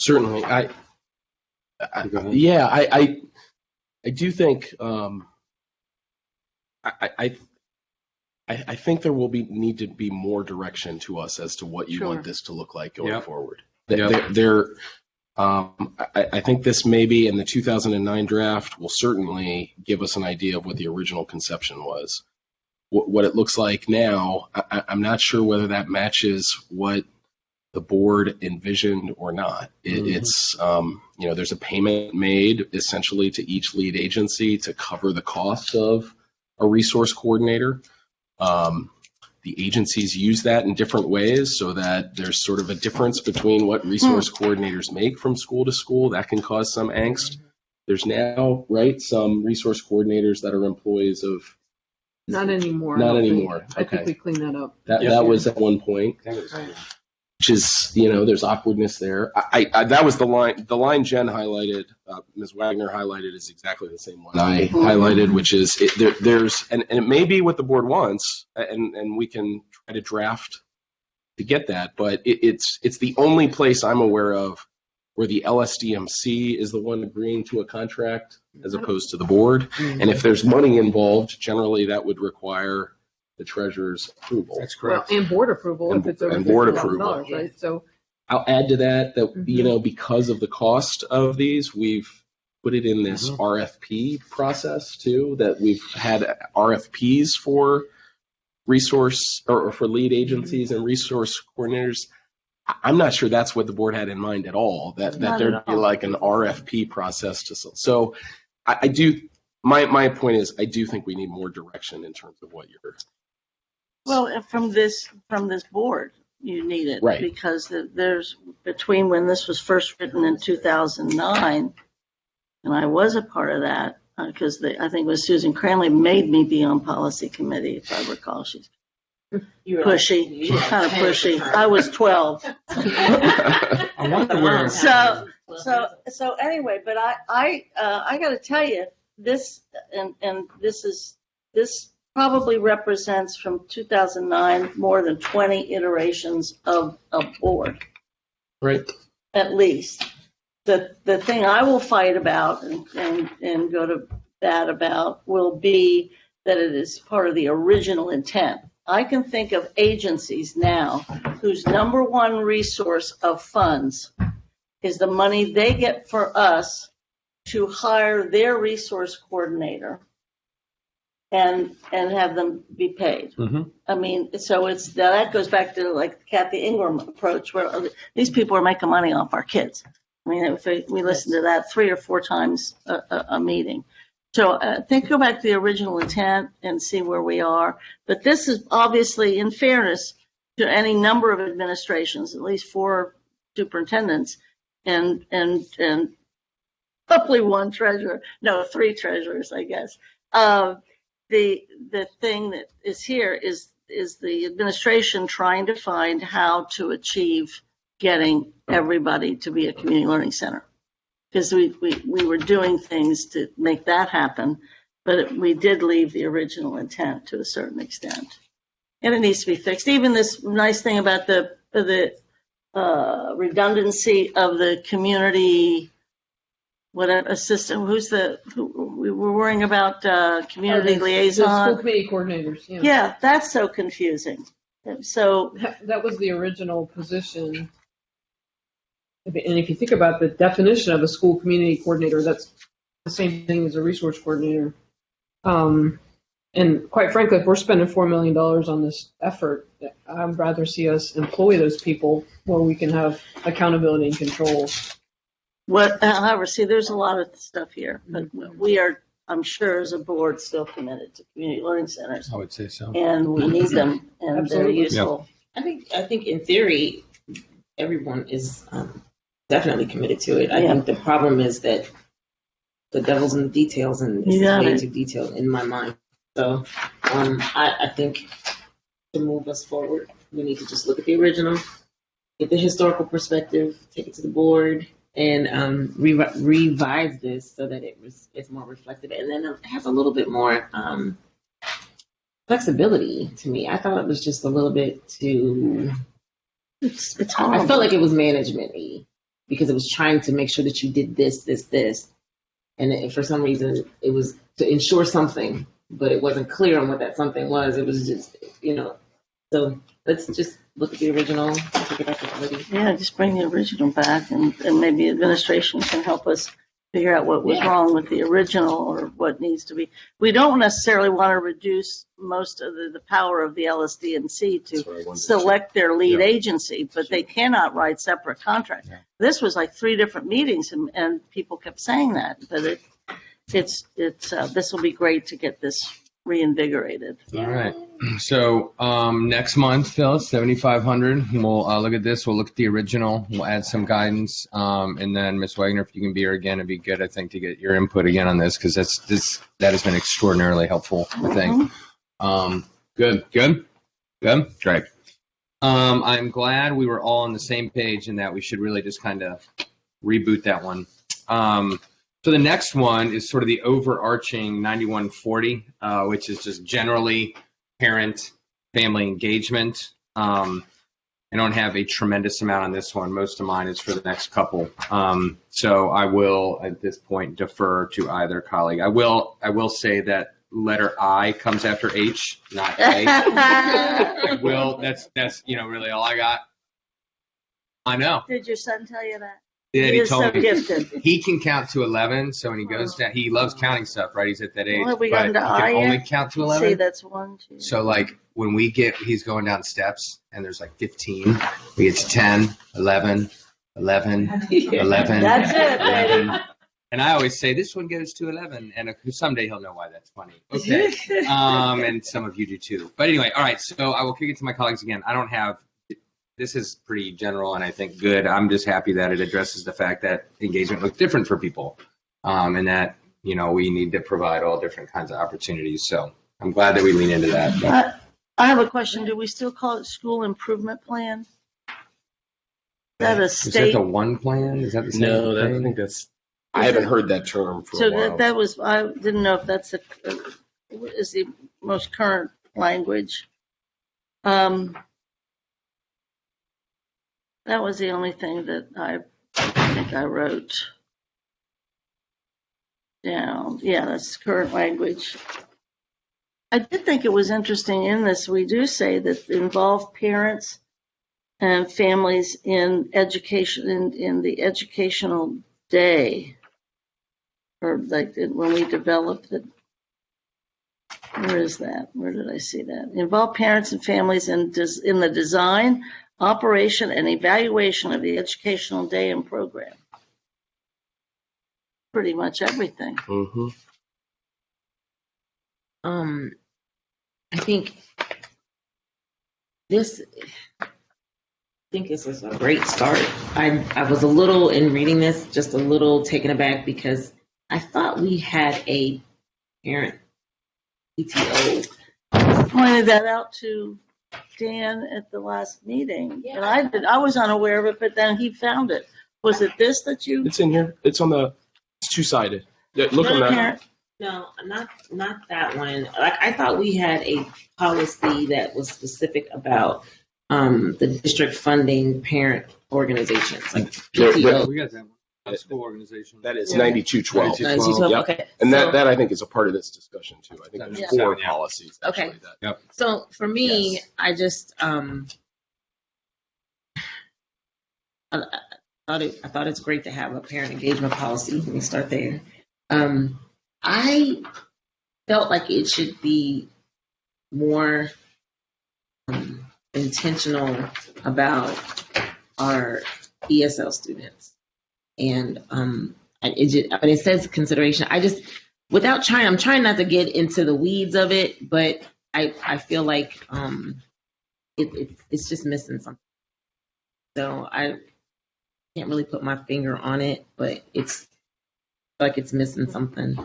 Speaker 8: Certainly. I do think I think there will need to be more direction to us as to what you want this to look like going forward. I think this maybe in the 2009 draft will certainly give us an idea of what the original conception was. What it looks like now, I'm not sure whether that matches what the board envisioned or not. It's, there's a payment made essentially to each lead agency to cover the cost of a resource coordinator. The agencies use that in different ways so that there's sort of a difference between what resource coordinators make from school to school. That can cause some angst. There's now, some resource coordinators that are employees of.
Speaker 4: Not anymore.
Speaker 8: Okay.
Speaker 4: I think we cleaned that up.
Speaker 8: That was at one point. Which is, there's awkwardness there. That was the line Jen highlighted, Ms. Wagner highlighted is exactly the same one I highlighted, which is and it may be what the board wants, and we can try to draft to get that, but it's the only place I'm aware of where the LSDMC is the one agreeing to a contract as opposed to the board. And if there's money involved, generally that would require the treasurer's approval.
Speaker 2: That's correct.
Speaker 4: Well, and board approval if it's over
Speaker 8: and board
Speaker 4: $50,000,
Speaker 8: approval.
Speaker 4: right? So
Speaker 8: I'll add to that because of the cost of these, we've put it in this RFP process too, that we've had RFPs for resource or for lead agencies and resource coordinators. I'm not sure that's what the board had in mind at all, that there'd be like an RFP process so I do, my point is I do think we need more direction in terms of what you're.
Speaker 1: Well, from this board, you need it.
Speaker 8: Right.
Speaker 1: Because there's, between when this was first written in 2009, and I was a part of that, because I think it was Susan Cranley made me be on policy committee, if I recall. She's pushy. She's kind of pushy. I was 12.
Speaker 2: I wonder where.
Speaker 1: So anyway, but I got to tell you, this this probably represents from 2009 more than 20 iterations of a board.
Speaker 8: Right.
Speaker 1: At least. The thing I will fight about and go to bat about will be that it is part of the original intent. I can think of agencies now whose number one resource of funds is the money they get for us to hire their resource coordinator and have them be paid.
Speaker 2: Mm-hmm.
Speaker 1: I mean, so that goes back to like Kathy Ingram approach, where these people are making money off our kids. I mean, if we listen to that 3 or 4 times a meeting. So I think go back to the original intent and see where we are. But this is obviously, in fairness to any number of administrations, at least 4 superintendents, and hopefully 1 treasurer. No, 3 treasurers, I guess. The thing that is here is the administration trying to find how to achieve getting everybody to be a community learning center. Because we were doing things to make that happen, but we did leave the original intent to a certain extent. And it needs to be fixed. Even this nice thing about the redundancy of the community, whatever assistant, we were worrying about community liaison.
Speaker 4: The school committee coordinators.
Speaker 1: Yeah, that's so confusing. So
Speaker 4: that was the original position. And if you think about the definition of a school community coordinator, that's the same thing as a resource coordinator. And quite frankly, if we're spending $4 million on this effort, I'd rather see us employ those people where we can have accountability and control.
Speaker 1: However, see, there's a lot of stuff here, but we are, I'm sure, as a board, still committed to community learning centers.
Speaker 2: I would say so.
Speaker 1: And we need them, and
Speaker 4: Absolutely.
Speaker 1: they're useful.
Speaker 7: I think in theory, everyone is definitely committed to it. I
Speaker 1: Yeah.
Speaker 7: think the problem is that the devil's in the details, and this
Speaker 1: You
Speaker 7: is
Speaker 1: got
Speaker 7: way
Speaker 1: it.
Speaker 7: too detailed in my mind. So I think to move us forward, we need to just look at the original, get the historical perspective, take it to the board, and revise this so that it's more reflective, and then it has a little bit more flexibility to me. I thought it was just a little bit too.
Speaker 1: It's
Speaker 7: I
Speaker 1: horrible.
Speaker 7: felt like it was management-y because it was trying to make sure that you did this, and for some reason it was to ensure something, but it wasn't clear on what that something was. It was just, So let's just look at the original, take it back to committee.
Speaker 1: Yeah, just bring the original back, and maybe administration can help us figure out what was wrong with the original or what needs to be. We don't necessarily want to reduce most of the power of the LSD&C to select their lead agency, but they cannot write separate contracts.
Speaker 2: Yeah.
Speaker 1: This was like 3 different meetings, and people kept saying that, but this will be great to get this reinvigorated.
Speaker 2: All right. So next month, Phil, 7,500. We'll look at this. We'll look at the original. We'll add some guidance, and then Ms. Wagner, if you can be here again, it'd be good, I think, to get your input again on this because that has been extraordinarily helpful, I think. Good. Great. I'm glad we were all on the same page in that we should really just kind of reboot that one. So the next one is sort of the overarching 9140, which is just generally parent-family engagement. I don't have a tremendous amount on this one. Most of mine is for the next couple. So I will, at this point, defer to either colleague. I will say that letter I comes after H, not A. I will. That's really all I got. I know.
Speaker 1: Did your son tell you that?
Speaker 2: Yeah,
Speaker 1: He is
Speaker 2: told
Speaker 1: so
Speaker 2: me
Speaker 1: gifted.
Speaker 2: he can count to 11. So when he goes down, he loves counting stuff, right? He's at that age,
Speaker 1: Well, have we
Speaker 2: but he
Speaker 1: gotten to I
Speaker 2: can only
Speaker 1: yet?
Speaker 2: count to
Speaker 1: See,
Speaker 2: 11.
Speaker 1: that's 1, 2.
Speaker 2: So like when he's going down steps and there's like 15, we get to 10, 11, 11, 11,
Speaker 1: That's it,
Speaker 2: 11. And I always say this one goes to 11, and someday he'll know why that's funny. Okay. And some of you do too. But anyway, all right. So I will kick it to my colleagues again. This is pretty general and I think good. I'm just happy that it addresses the fact that engagement looks different for people, and that we need to provide all different kinds of opportunities. So I'm glad that we lean into that.
Speaker 1: I have a question. Do we still call it school improvement plan? Is that a
Speaker 2: Is that
Speaker 1: state?
Speaker 2: the one plan? Is that the same
Speaker 8: No, I
Speaker 2: thing?
Speaker 8: think that's. I haven't heard that term for a
Speaker 1: So
Speaker 8: while.
Speaker 1: that was, I didn't know if that's is the most current language. That was the only thing that I think I wrote down. Yeah, that's current language. I did think it was interesting in this. We do say that involve parents and families in education, in the educational day, or like when we developed it. Where is that? Where did I see that? Involve parents and families in the design, operation, and evaluation of the educational day and program. Pretty much everything.
Speaker 8: Mm-hmm.
Speaker 7: I think this is a great start. I was a little, in reading this, just a little taken aback because I thought we had a parent PTO.
Speaker 1: Pointed that out to Dan at the last meeting, and I was unaware of it, but then he found it. Was it this that you?
Speaker 8: It's in here. It's two-sided. Yeah, look on that.
Speaker 1: Parent-
Speaker 7: No, not that one. Like I thought we had a policy that was specific about the district funding parent organizations, like PTO.
Speaker 2: We got that one. School organization.
Speaker 8: That is
Speaker 1: Yeah.
Speaker 8: 9212.
Speaker 7: 9212,
Speaker 8: Yep.
Speaker 7: okay.
Speaker 8: And
Speaker 7: So-
Speaker 8: that I think is a part of this discussion too. I think there's
Speaker 2: Yeah.
Speaker 8: 4
Speaker 2: Yeah.
Speaker 8: policies.
Speaker 7: Okay.
Speaker 8: Actually, that.
Speaker 7: So for me,
Speaker 8: Yes.
Speaker 7: I just I thought it's great to have a parent engagement policy. Let me start there. I felt like it should be more intentional about our ESL students, and it says consideration. I'm trying not to get into the weeds of it, but I feel like it's just missing something. So can't really put my finger on it, but it's like it's missing something.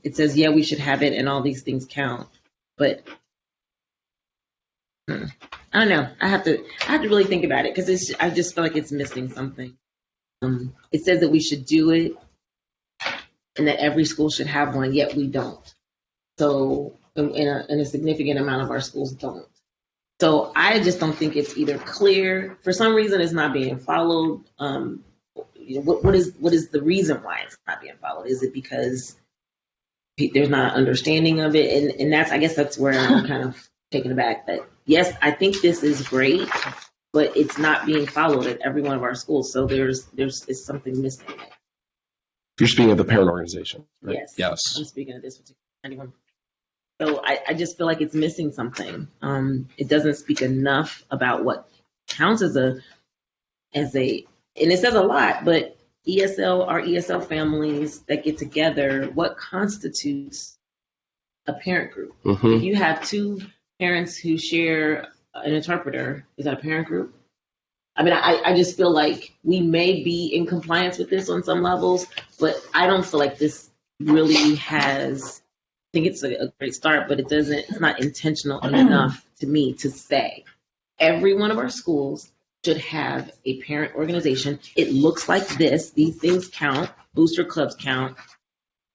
Speaker 7: It says, yeah, we should have it and all these things count, but I don't know. I have to really think about it because I just feel like it's missing something. It says that we should do it and that every school should have one, yet we don't. So, in a significant amount of our schools don't. So I just don't think it's either clear. For some reason, it's not being followed. What is the reason why it's not being followed? Is it because there's not an understanding of it? And I guess that's where I'm kind of taken aback. That yes, I think this is great, but it's not being followed at every one of our schools. So there's something missing.
Speaker 8: You're speaking of the parent organization, right?
Speaker 7: Yes.
Speaker 8: Yes.
Speaker 7: I'm speaking of this particular one. So I just feel like it's missing something. It doesn't speak enough about what counts as a, and it says a lot, but ESL families that get together, what constitutes a parent group?
Speaker 8: Mm-hmm.
Speaker 7: If you have two parents who share an interpreter, is that a parent group? I mean, I just feel like we may be in compliance with this on some levels, but I don't feel like this really has, I think it's a great start, but it's not intentional enough to me to say every one of our schools should have a parent organization. It looks like this. These things count. Booster clubs count.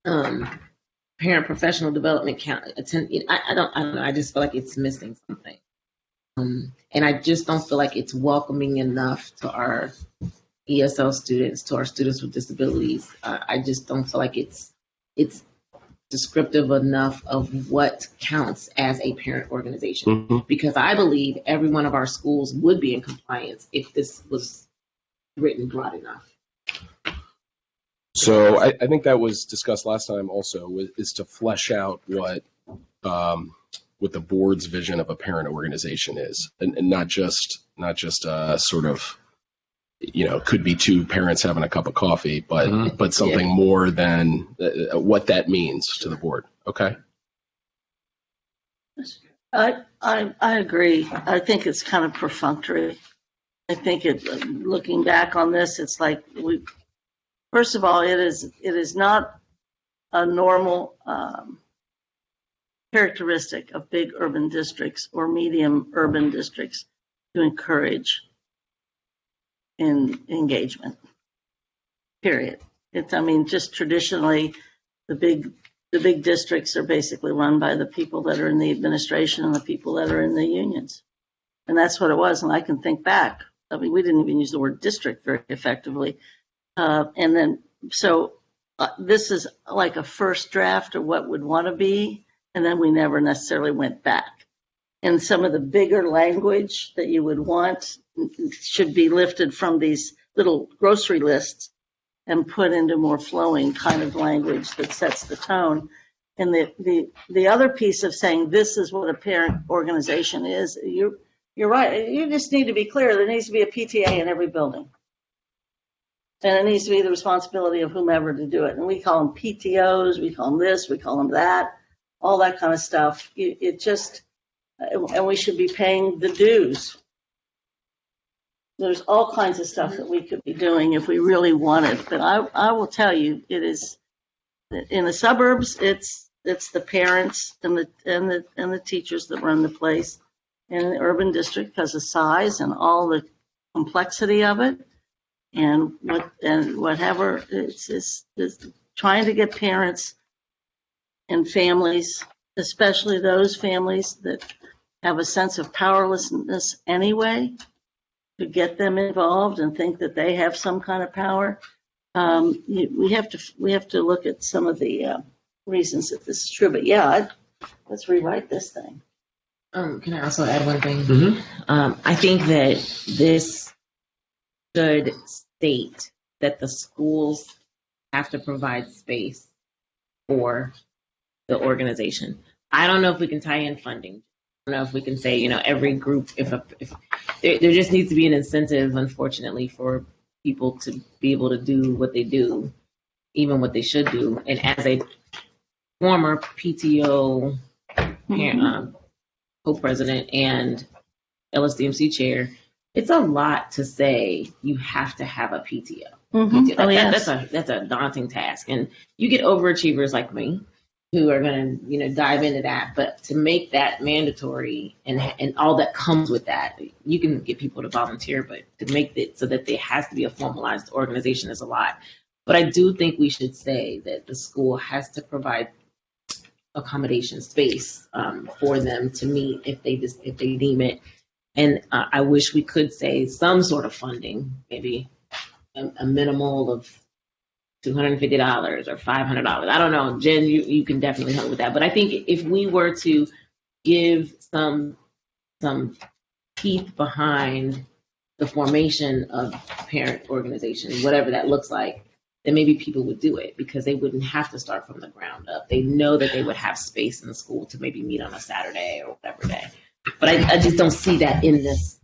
Speaker 7: Parent professional development count. I don't know. I just feel like it's missing something. And I just don't feel like it's welcoming enough to our ESL students, to our students with disabilities. I just don't feel like it's descriptive enough of what counts as a parent organization.
Speaker 8: Mm-hmm.
Speaker 7: Because I believe every one of our schools would be in compliance if this was written broad enough.
Speaker 8: So I think that was discussed last time also, is to flesh out what the board's vision of a parent organization is, and not just sort of, could be two parents having a cup of coffee, but something more than what that means to the board. Okay.
Speaker 1: I agree. I think it's kind of perfunctory. I think looking back on this, it's like first of all, it is not a normal characteristic of big urban districts or medium urban districts to encourage in engagement. Period. Just traditionally, the big districts are basically run by the people that are in the administration and the people that are in the unions, and that's what it was. And I can think back. We didn't even use the word district very effectively. This is like a first draft of what would want to be, and then we never necessarily went back. And some of the bigger language that you would want should be lifted from these little grocery lists and put into more flowing kind of language that sets the tone. And the other piece of saying this is what a parent organization is, you're right. You just need to be clear. There needs to be a PTA in every building. And it needs to be the responsibility of whomever to do it. And we call them PTOs, we call them this, we call them that, all that kind of stuff. And we should be paying the dues. There's all kinds of stuff that we could be doing if we really wanted. But I will tell you, it is in the suburbs. It's the parents and the teachers that run the place. And in the urban district, because of size and all the complexity of it, and whatever, it's trying to get parents and families, especially those families that have a sense of powerlessness anyway, to get them involved and think that they have some kind of power. We have to look at some of the reasons that this is true. But let's rewrite this thing.
Speaker 7: Can I also add one thing?
Speaker 8: Mm-hmm.
Speaker 7: I think that this should state that the schools have to provide space for the organization. I don't know if we can tie in funding. I don't know if we can say, every group, if there just needs to be an incentive, unfortunately, for people to be able to do what they do, even what they should do. And as a former PTO co-president and LSDMC chair, it's a lot to say you have to have a PTO.
Speaker 1: Mhm. Oh, yes.
Speaker 7: That's a daunting task, and you get overachievers like me who are going to dive into that. But to make that mandatory and all that comes with that, you can get people to volunteer, but to make it so that there has to be a formalized organization is a lot. But I do think we should say that the school has to provide accommodation space for them to meet if they deem it. And I wish we could say some sort of funding, maybe a minimal of $250 or $500. I don't know, Jen. You can definitely help with that. But I think if we were to give some teeth behind the formation of parent organization, whatever that looks like, then maybe people would do it because they wouldn't have to start from the ground up. They know that they would have space in the school to maybe meet on a Saturday or whatever day. But I just don't see that in this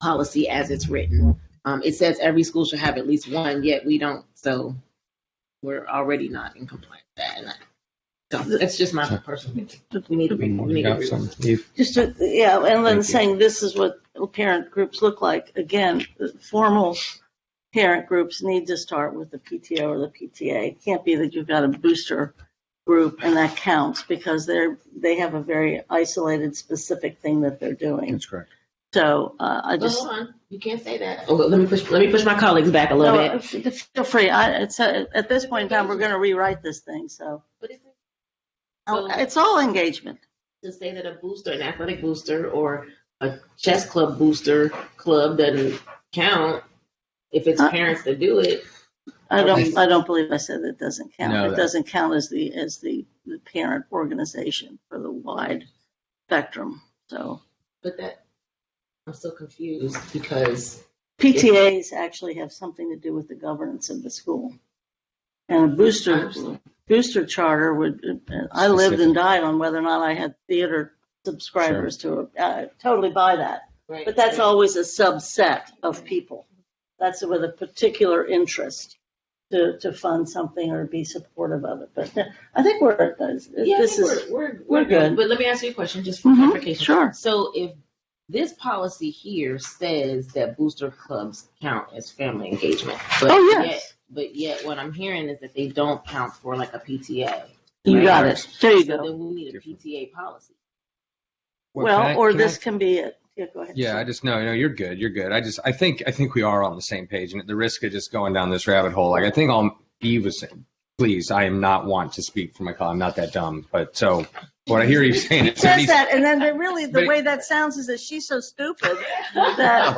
Speaker 7: policy as it's written. It says every school should have at least one, yet we don't. So we're already not in compliance with that. And so it's just my personal opinion. We need to read.
Speaker 1: And then saying this is what parent groups look like. Again, formal parent groups need to start with the PTO or the PTA. It can't be that you've got a booster group and that counts because they have a very isolated, specific thing that they're doing.
Speaker 2: That's correct.
Speaker 1: So I just
Speaker 7: hold on, you can't say that. Oh, let me push my colleagues back a little bit.
Speaker 1: Feel free. It's at this point in time we're going to rewrite this thing. So it's all engagement.
Speaker 7: To say that a booster, an athletic booster, or a chess club booster club doesn't count if it's parents that do it.
Speaker 1: I don't believe I said it doesn't count.
Speaker 2: No,
Speaker 1: it doesn't count as the parent organization for the wide spectrum. So,
Speaker 7: but that I'm so confused because
Speaker 1: PTAs actually have something to do with the governance of the school, and a booster charter would. I lived and died on whether or not I had theater subscribers to totally buy that.
Speaker 7: Right.
Speaker 1: But that's always a subset of people. That's with a particular interest to fund something or be supportive of it. But I think we're good.
Speaker 7: But let me ask you a question just for clarification.
Speaker 1: Sure.
Speaker 7: So if this policy here says that booster clubs count as family engagement, but yet what I'm hearing is that they don't count for like a PTA.
Speaker 1: You got it. There you go.
Speaker 7: Then we need a PTA policy.
Speaker 1: This can be it. Yeah, go ahead.
Speaker 2: Yeah, I just no, you're good. You're good. I think we are on the same page, and at the risk of just going down this rabbit hole, like I think Eve was saying, please, I am not want to speak for my call. I'm not that dumb, but so what I hear you saying is
Speaker 1: says that, and then the way that sounds is that she's so stupid that.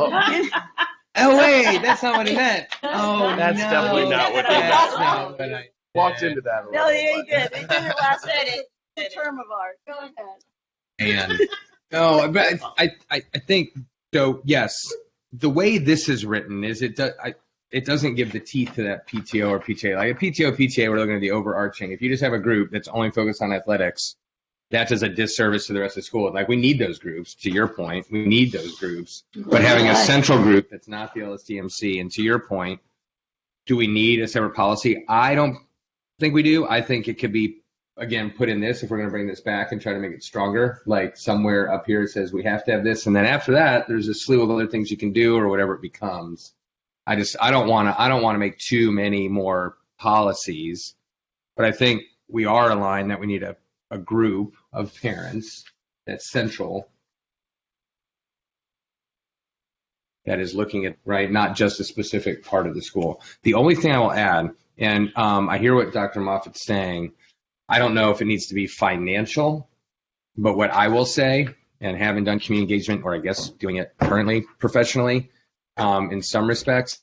Speaker 2: Oh wait, that's not what he meant. Oh,
Speaker 8: That's definitely not what
Speaker 2: that's not what I
Speaker 8: walked into that.
Speaker 1: No, he did. He did it last term of art. Go ahead.
Speaker 2: And no, but I think so. Yes, the way this is written is it doesn't give the teeth to that PTO or PTA. Like a PTA, we're looking at the overarching. If you just have a group that's only focused on athletics, that does a disservice to the rest of school. Like we need those groups. To your point, we need those groups. But having a central group that's not the LSTMC, and to your point, do we need a separate policy? I don't think we do. I think it could be. Again, put in this if we're going to bring this back and try to make it stronger. Like somewhere up here it says we have to have this, and then after that, there's a slew of other things you can do or whatever it becomes. I don't want to make too many more policies, but I think we are aligned that we need a group of parents that's central that is looking at not just a specific part of the school. The only thing I will add, and I hear what Dr. Moffitt's saying. I don't know if it needs to be financial, but what I will say, and having done community engagement, or I guess doing it currently professionally, in some respects,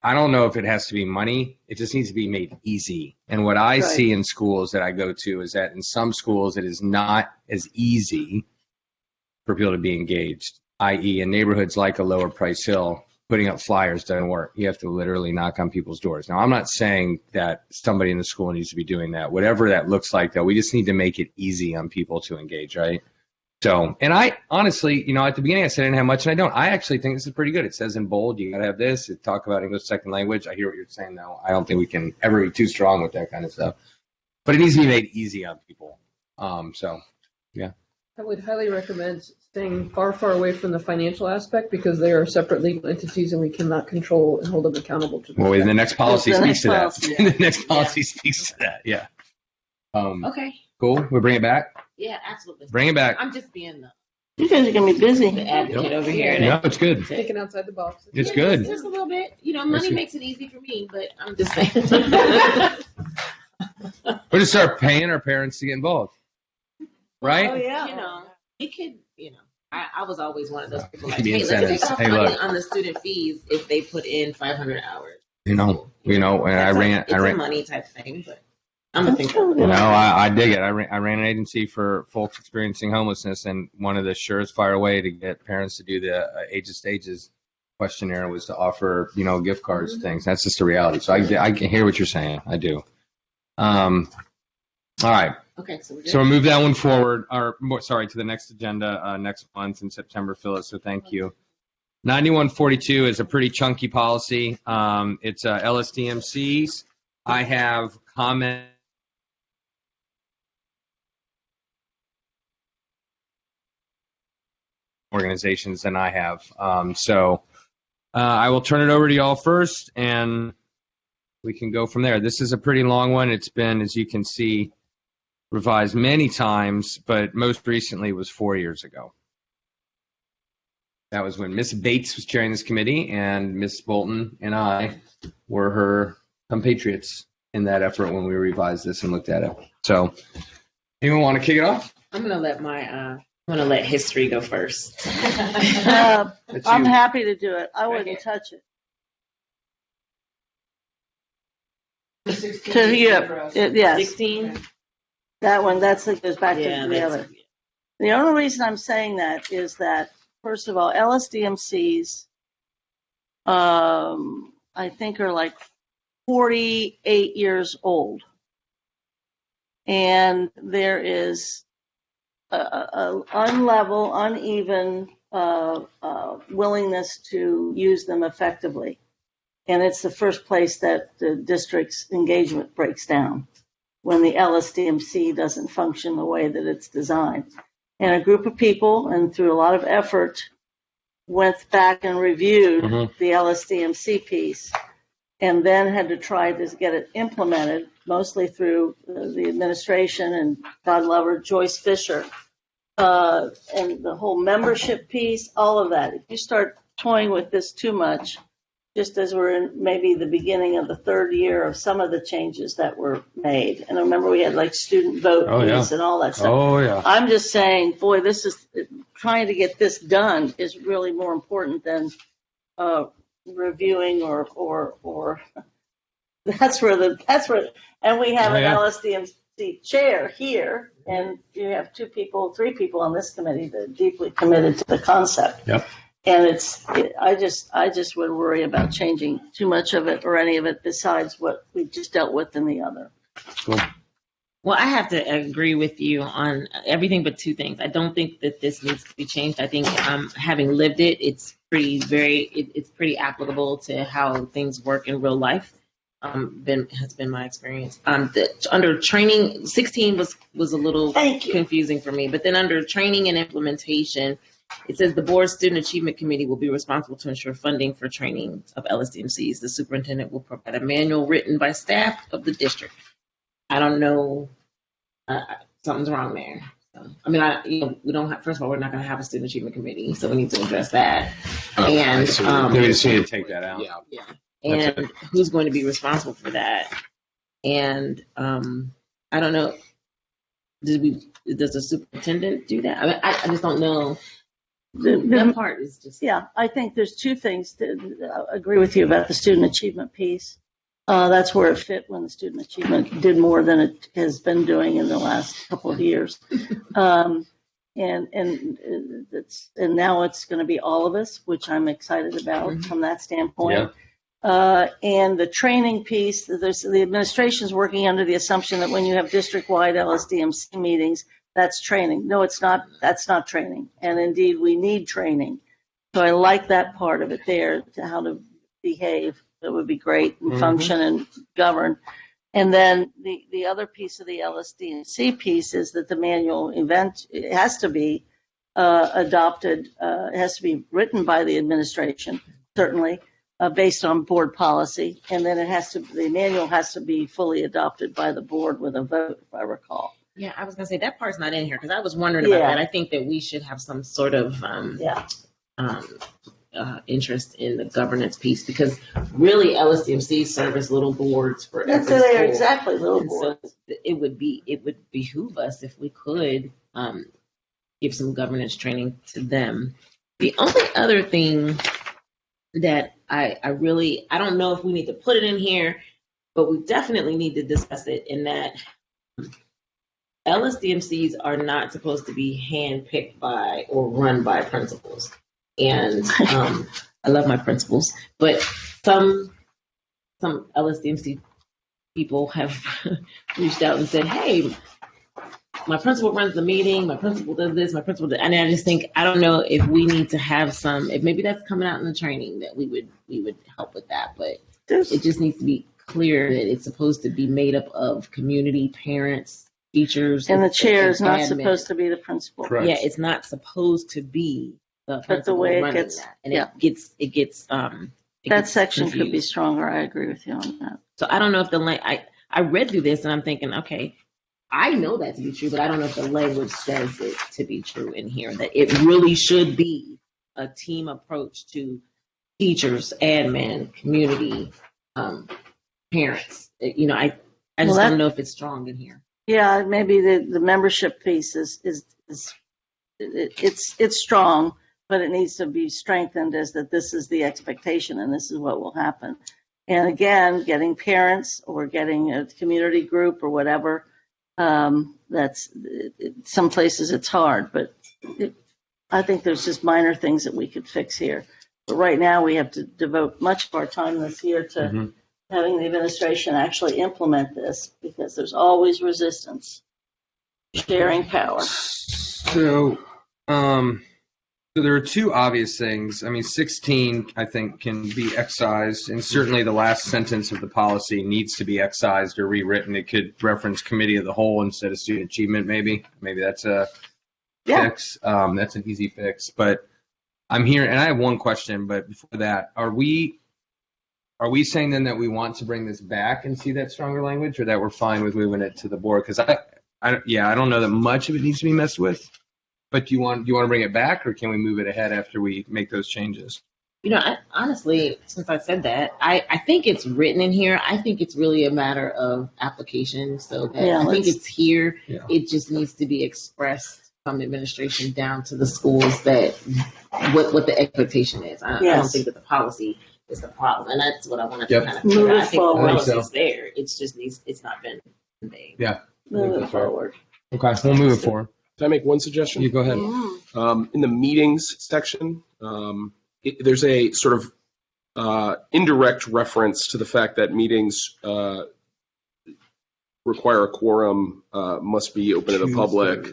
Speaker 2: I don't know if it has to be money. It just needs to be made easy. And what I see in schools that I go to is that in some schools it is not as easy for people to be engaged, i.e. in neighborhoods like a Lower Price Hill, putting up flyers doesn't work. You have to literally knock on people's doors. Now, I'm not saying that somebody in the school needs to be doing that. Whatever that looks like, though, we just need to make it easy on people to engage, right? So, and I honestly, at the beginning I said I didn't have much, and I don't. I actually think this is pretty good. It says in bold, you got to have this. It talk about English second language. I hear what you're saying, though. I don't think we can ever be too strong with that kind of stuff. But it needs to be made easy on people. So, yeah.
Speaker 4: I would highly recommend staying far, far away from the financial aspect because they are separate legal entities and we cannot control and hold them accountable to them.
Speaker 2: Well, the next policy
Speaker 1: The
Speaker 2: speaks
Speaker 1: next
Speaker 2: to that.
Speaker 1: policy.
Speaker 2: The next policy speaks to that. Yeah.
Speaker 7: Okay.
Speaker 2: Cool. We bring it back.
Speaker 7: Yeah, absolutely.
Speaker 2: Bring it back.
Speaker 7: I'm just being the
Speaker 1: You guys are gonna be busy.
Speaker 7: advocate over here.
Speaker 2: No, it's good.
Speaker 4: Thinking outside the box.
Speaker 2: It's
Speaker 7: Yeah,
Speaker 2: good.
Speaker 7: Just a little bit. You know, money makes it easy for me, but I'm just saying.
Speaker 2: We'll just start paying our parents to get involved. Right?
Speaker 1: Oh, yeah.
Speaker 7: You know, we could, I was always one of those people like,
Speaker 2: The
Speaker 7: hey, let's
Speaker 2: incentives.
Speaker 7: take off
Speaker 2: Hey,
Speaker 7: money
Speaker 2: look.
Speaker 7: on the student fees if they put in 500 hours.
Speaker 2: And
Speaker 7: It's a money type thing, but I'm a thinker.
Speaker 2: I dig it. I ran an agency for folks experiencing homelessness, and one of the surest fire way to get parents to do the age of stages questionnaire was to offer, gift cards, things. That's just the reality. So I can hear what you're saying. I do. All right.
Speaker 7: Okay, so we're good.
Speaker 2: So we'll move that one forward, to the next agenda next month in September, Phyllis. So thank you. 9142 is a pretty chunky policy. It's LSDMCs. I have comment. Organizations than I have. I will turn it over to y'all first, and we can go from there. This is a pretty long one. It's been, as you can see, revised many times, but most recently was 4 years ago. That was when Miss Bates was chairing this committee, and Miss Bolton and I were her compatriots in that effort when we revised this and looked at it. So, anyone want to kick it off?
Speaker 7: I'm gonna let history go first.
Speaker 2: That's
Speaker 1: I'm
Speaker 2: you.
Speaker 1: happy to do it. I wouldn't touch it. Yes,
Speaker 7: 16.
Speaker 1: that one, that goes back
Speaker 7: Yeah,
Speaker 1: to the
Speaker 7: that's-
Speaker 1: other. The only reason I'm saying that is that, first of all, LSDMCs, I think are like 48 years old. And there is a unlevel, uneven willingness to use them effectively. And it's the first place that the district's engagement breaks down, when the LSDMC doesn't function the way that it's designed. And a group of people, and through a lot of effort, went back and reviewed the LSDMC piece, and then had to try to get it implemented, mostly through the administration and, God love her, Joyce Fisher, and the whole membership piece, all of that. If you start toying with this too much, just as we're in maybe the beginning of the third year of some of the changes that were made. And I remember we had like student vote piece and all that stuff.
Speaker 2: Oh, yeah.
Speaker 1: I'm just saying, boy, trying to get this done is really more important than reviewing or that's where, and we have an LSDMC chair here, and you have 3 people on this committee that are deeply committed to the concept.
Speaker 2: Yep.
Speaker 1: And I just would worry about changing too much of it or any of it besides what we just dealt with in the other.
Speaker 2: Cool.
Speaker 7: Well, I have to agree with you on everything but 2 things. I don't think that this needs to be changed. I think having lived it, it's pretty applicable to how things work in real life. Has been my experience. Under training, 16 was a little confusing for me, but then under training and implementation, it says the board student achievement committee will be responsible to ensure funding for training of LSDMCs. The superintendent will provide a manual written by staff of the district. I don't know, something's wrong there. So, I mean, we don't have, first of all, we're not going to have a student achievement committee, so we need to address that. And
Speaker 2: We just need to take that out.
Speaker 8: Yeah.
Speaker 7: And who's going to be responsible for that? And I don't know, does the superintendent do that? I mean, I just don't know. That part is just.
Speaker 1: Yeah, I think there's 2 things to agree with you about the student achievement piece. That's where it fit when the student achievement did more than it has been doing in the last couple of years. And now it's going to be all of us, which I'm excited about from that standpoint.
Speaker 2: Yeah.
Speaker 1: And the training piece, the administration's working under the assumption that when you have district-wide LSDMC meetings, that's training. No, it's not. That's not training. And indeed, we need training. So I like that part of it there, to how to behave. That would be great and function and govern. And then the other piece of the LSDC piece is that the manual event, it has to be adopted, it has to be written by the administration, certainly, based on board policy. And then the manual has to be fully adopted by the board with a vote, if I recall.
Speaker 7: Yeah, I was gonna say that part's not in here because I was wondering about that. I think that we should have some sort of interest in the governance piece because really LSDMC serve as little boards for every
Speaker 1: That's
Speaker 7: school.
Speaker 1: exactly, little
Speaker 7: And
Speaker 1: board.
Speaker 7: so it would behoove us if we could give some governance training to them. The only other thing that I don't know if we need to put it in here, but we definitely need to discuss it in that LSDMCs are not supposed to be handpicked by or run by principals. And I love my principals, but some LSDMC people have reached out and said, hey, my principal runs the meeting, my principal does this, my principal does, and I just think, I don't know if we need to have if maybe that's coming out in the training that we would help with that, but it just needs to be clear that it's supposed to be made up of community, parents, teachers.
Speaker 1: And the chair is not
Speaker 7: admin.
Speaker 1: supposed to be the principal.
Speaker 2: Correct.
Speaker 7: Yeah, it's not supposed to be the
Speaker 1: But
Speaker 7: principal
Speaker 1: the way it
Speaker 7: running
Speaker 1: gets,
Speaker 7: that. And it gets
Speaker 1: that
Speaker 7: gets
Speaker 1: section could be
Speaker 7: confused.
Speaker 1: stronger. I agree with you on that.
Speaker 7: So I don't know if I read through this and I'm thinking, okay, I know that to be true, but I don't know if the language says it to be true in here, that it really should be a team approach to teachers, admin, community, parents. I just don't know if it's strong in here.
Speaker 1: Yeah, maybe the membership piece is it's strong, but it needs to be strengthened as that this is the expectation and this is what will happen. And again, getting parents or getting a community group or whatever, some places it's hard, but I think there's just minor things that we could fix here. But right now we have to devote much of our time this year to having the administration actually implement this because there's always resistance. Sharing power.
Speaker 2: So there are two obvious things. I mean, 16, I think, can be excised, and certainly the last sentence of the policy needs to be excised or rewritten. It could reference committee of the whole instead of student achievement, maybe. Maybe that's a fix. That's an easy fix. But I'm here, and I have one question, but before that, are we saying then that we want to bring this back and see that stronger language, or that we're fine with moving it to the board? Because I don't know that much of it needs to be messed with. But do you want to bring it back, or can we move it ahead after we make those changes?
Speaker 7: Honestly, since I said that, I think it's written in here. I think it's really a matter of application. So that I think it's here.
Speaker 2: Yeah.
Speaker 7: It just needs to be expressed from the administration down to the schools that what the expectation is. I don't think that the policy is the problem, and that's what I wanted to kind of
Speaker 1: move it
Speaker 7: I think
Speaker 1: forward.
Speaker 7: the policy is there. It's not been conveyed.
Speaker 2: Yeah.
Speaker 1: Move it forward.
Speaker 2: Okay, we'll move it forward.
Speaker 8: Can I make one suggestion?
Speaker 2: You go ahead.
Speaker 8: In the meetings section, there's a sort of indirect reference to the fact that meetings require a quorum, must be open to the public.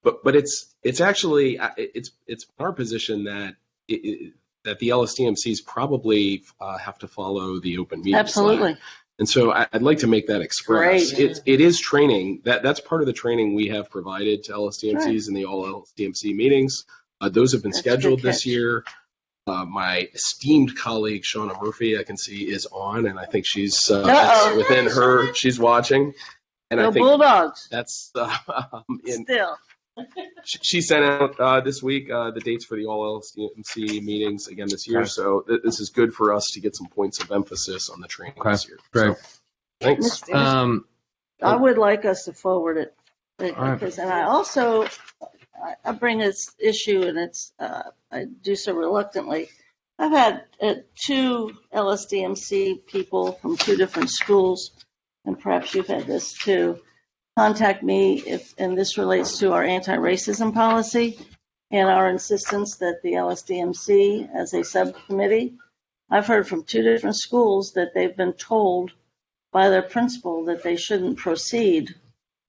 Speaker 8: But it's actually it's our position that that the LSTMCs probably have to follow the open meetings law.
Speaker 1: Absolutely.
Speaker 8: And so I'd like to make that express.
Speaker 1: Great.
Speaker 8: It is training. That's part of the training we have provided to LSTMCs in the all LSTMC meetings. Those have been scheduled this year. My esteemed colleague, Shauna Murphy, I can see is on, and I think she's that's within her. She's watching. And
Speaker 1: Go
Speaker 8: I think
Speaker 1: Bulldogs.
Speaker 8: that's
Speaker 1: Still.
Speaker 8: she sent out this week the dates for the all LSTMC meetings again this year.
Speaker 2: Okay.
Speaker 8: So this is good for us to get some points of emphasis on the training this year.
Speaker 2: Great.
Speaker 8: So, thanks.
Speaker 1: I would like us to forward it.
Speaker 2: right.
Speaker 1: Because, and I also, I bring this issue, and it's, I do so reluctantly. I've had two LSDMC people from two different schools, and perhaps you've had this too, contact me and this relates to our anti-racism policy and our insistence that the LSDMC as a subcommittee. I've heard from two different schools that they've been told by their principal that they shouldn't proceed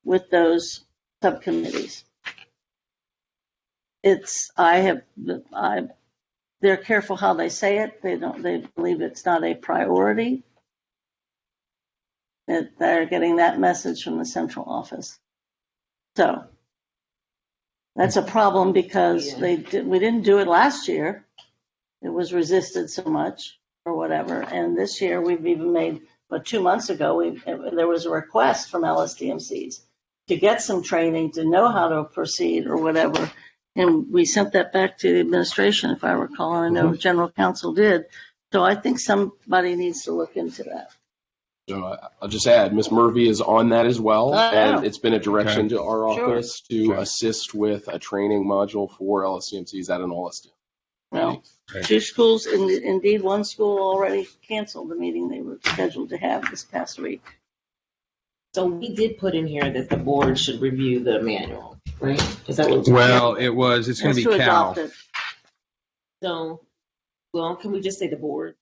Speaker 1: with those subcommittees. They're careful how they say it. They believe it's not a priority. that they're getting that message from the central office. So that's a problem because we didn't do it last year. It was resisted so much or whatever. And this year we've even made, 2 months ago, there was a request from LSDMCs to get some training to know how to proceed or whatever. And we sent that back to the administration, if I recall, and I know general counsel did. So I think somebody needs to look into that.
Speaker 8: So I'll just add, Ms. Murphy is on that as well, and it's been a direction to our office to assist with a training module for LSCMCs at an OLSD.
Speaker 1: Well, 2 schools, indeed, 1 school already canceled the meeting they were scheduled to have this past week.
Speaker 7: So we did put in here that the board should review the manual, right? Is that what?
Speaker 2: Well, it's going to be
Speaker 1: to
Speaker 2: Cal.
Speaker 1: adopt it.
Speaker 7: So, well, can we just say the board?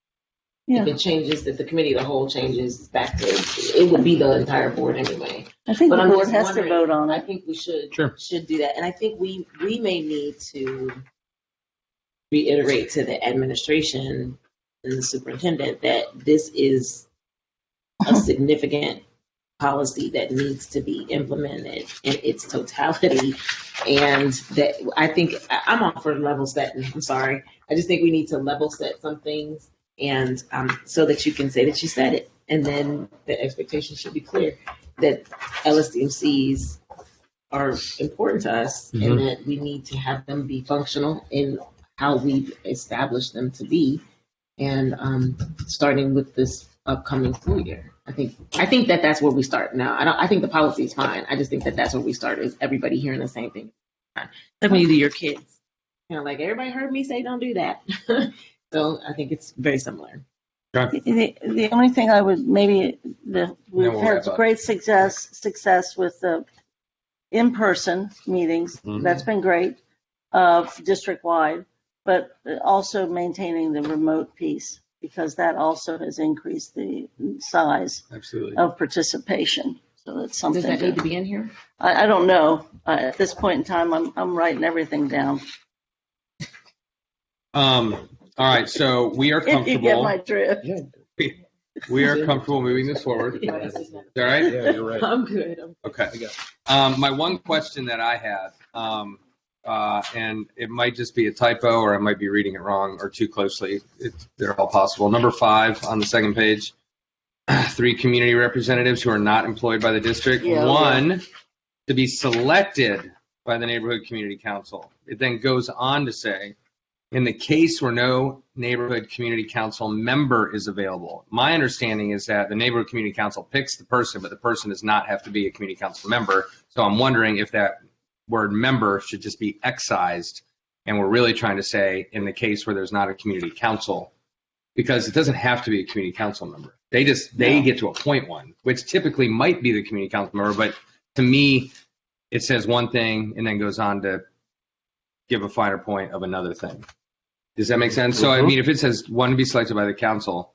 Speaker 1: Yeah.
Speaker 7: If it changes, if the committee of the whole changes back to, it would be the entire board anyway.
Speaker 1: I think
Speaker 7: But
Speaker 1: the
Speaker 7: I'm
Speaker 1: board
Speaker 7: just
Speaker 1: has to
Speaker 7: wondering,
Speaker 1: vote on
Speaker 7: I
Speaker 1: it.
Speaker 7: think we should
Speaker 2: Sure.
Speaker 7: do that. And I think we may need to reiterate to the administration and the superintendent that this is a significant policy that needs to be implemented in its totality. And that I think I'm all for level setting. I'm sorry. I just think we need to level set some things, and so that you can say that you said it. And then the expectation should be clear that LSDMCs are important to us and that we need to have them be functional in how we've established them to be. And starting with this upcoming school year. I think that that's where we start now. I think the policy is fine. I just think that that's where we start, is everybody hearing the same thing. Like when you do your kids, like everybody heard me say don't do that. So I think it's very similar.
Speaker 1: The only thing I would we've had great success with the in-person meetings. That's been great, district-wide, but also maintaining the remote piece, because that also has increased the size of participation. So that's something.
Speaker 7: Does that need to be in here?
Speaker 1: I don't know. At this point in time, I'm writing everything down.
Speaker 2: All right, so we are comfortable.
Speaker 1: If you get my drift.
Speaker 2: We are comfortable moving this forward. Is that right?
Speaker 8: Yeah, you're right.
Speaker 7: I'm good.
Speaker 2: Okay. My one question that I had, and it might just be a typo, or I might be reading it wrong or too closely. They're all possible. Number 5 on the second page, 3 community representatives who are not employed by the district.
Speaker 1: Yeah,
Speaker 2: 1 to be selected by the neighborhood community council. It then goes on to say, in the case where no neighborhood community council member is available. My understanding is that the neighborhood community council picks the person, but the person does not have to be a community council member. So I'm wondering if that word member should just be excised, and we're really trying to say in the case where there's not a community council, because it doesn't have to be a community council member. They get to appoint one, which typically might be the community council member, but to me, it says one thing and then goes on to give a finer point of another thing. Does that make sense? So, I mean, if it says 1 to be selected by the council,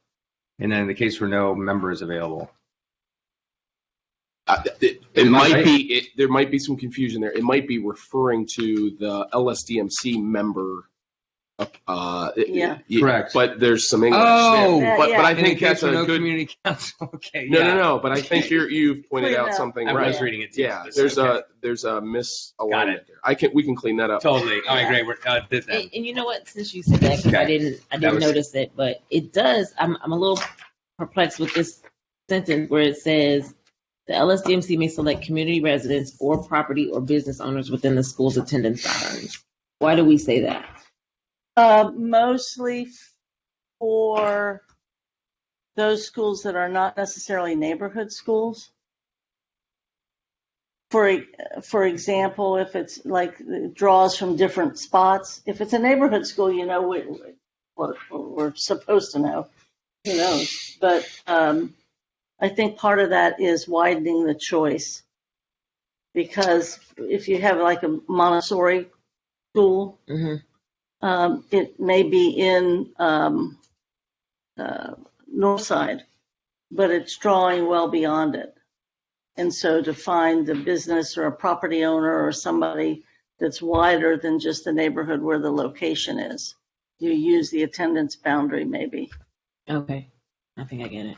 Speaker 2: and then in the case where no member is available.
Speaker 8: It might be. There might be some confusion there. It might be referring to the LSDMC member.
Speaker 2: Correct.
Speaker 8: But there's some English
Speaker 2: Oh,
Speaker 8: there. But I think that's a
Speaker 2: no
Speaker 8: good.
Speaker 2: community council. Okay.
Speaker 8: No. But I think you've pointed out something
Speaker 2: I
Speaker 8: right.
Speaker 2: was reading it too.
Speaker 8: Yeah. There's a misalignment there. We can clean that up.
Speaker 2: Totally. All right, great. We're this
Speaker 7: And you know what? Since you said that, because I didn't notice it, but it does. I'm a little perplexed with this sentence where it says the LSDMC may select community residents or property or business owners within the school's attendance patterns. Why do we say that?
Speaker 1: Mostly for those schools that are not necessarily neighborhood schools. For example, if it's like draws from different spots, if it's a neighborhood school, what we're supposed to know. Who knows? But I think part of that is widening the choice, because if you have like a Montessori school, it may be in Northside, but it's drawing well beyond it. And so to find the business or a property owner or somebody that's wider than just the neighborhood where the location is, you use the attendance boundary maybe.
Speaker 7: Okay. I think I get it.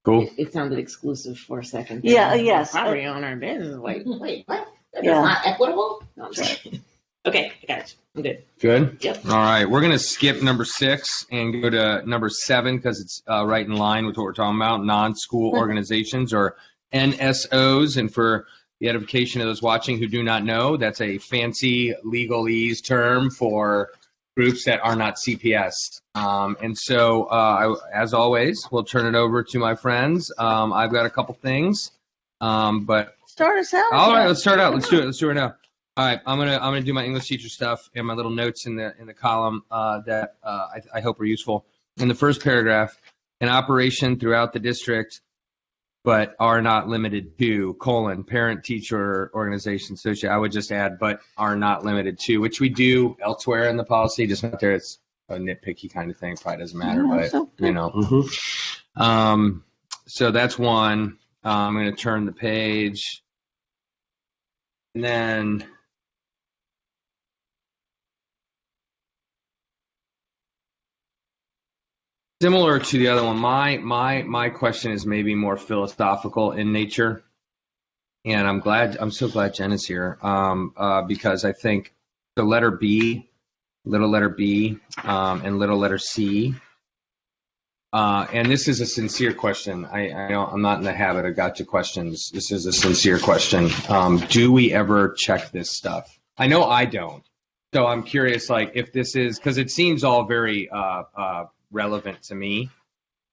Speaker 2: Cool.
Speaker 7: It sounded exclusive for a second.
Speaker 1: Yeah, yes.
Speaker 7: Property owner and business. Like, wait, what? That's
Speaker 1: Yeah.
Speaker 7: not equitable? No, I'm sorry. Okay, I got you. I'm good.
Speaker 2: Good?
Speaker 7: Yep.
Speaker 2: All right. We're going to skip number 6 and go to number 7 because it's right in line with what we're talking about, non-school organizations or NSOs. And for the edification of those watching who do not know, that's a fancy legalese term for groups that are not CPS. And so, as always, we'll turn it over to my friends. I've got a couple things, but
Speaker 1: Start us out.
Speaker 2: all right,
Speaker 1: Jen.
Speaker 2: let's start out. Let's do it. Let's do it now. All right, I'm gonna do my English teacher stuff and my little notes in the column that I hope are useful. In the first paragraph, an operation throughout the district, but are not limited to, parent teacher organization associate. I would just add, but are not limited to, which we do elsewhere in the policy, just not there. It's a nitpicky kind of thing. Probably doesn't matter,
Speaker 1: Yeah,
Speaker 2: but
Speaker 1: so-
Speaker 2: you know. So that's one. I'm going to turn the page. And then similar to the other one, my question is maybe more philosophical in nature. And I'm so glad Jen is here because I think the letter B, little letter B, and little letter C. And this is a sincere question. I'm not in the habit of gotcha questions. This is a sincere question. Do we ever check this stuff? I know I don't. So I'm curious, like, if this is, because it seems all very relevant to me.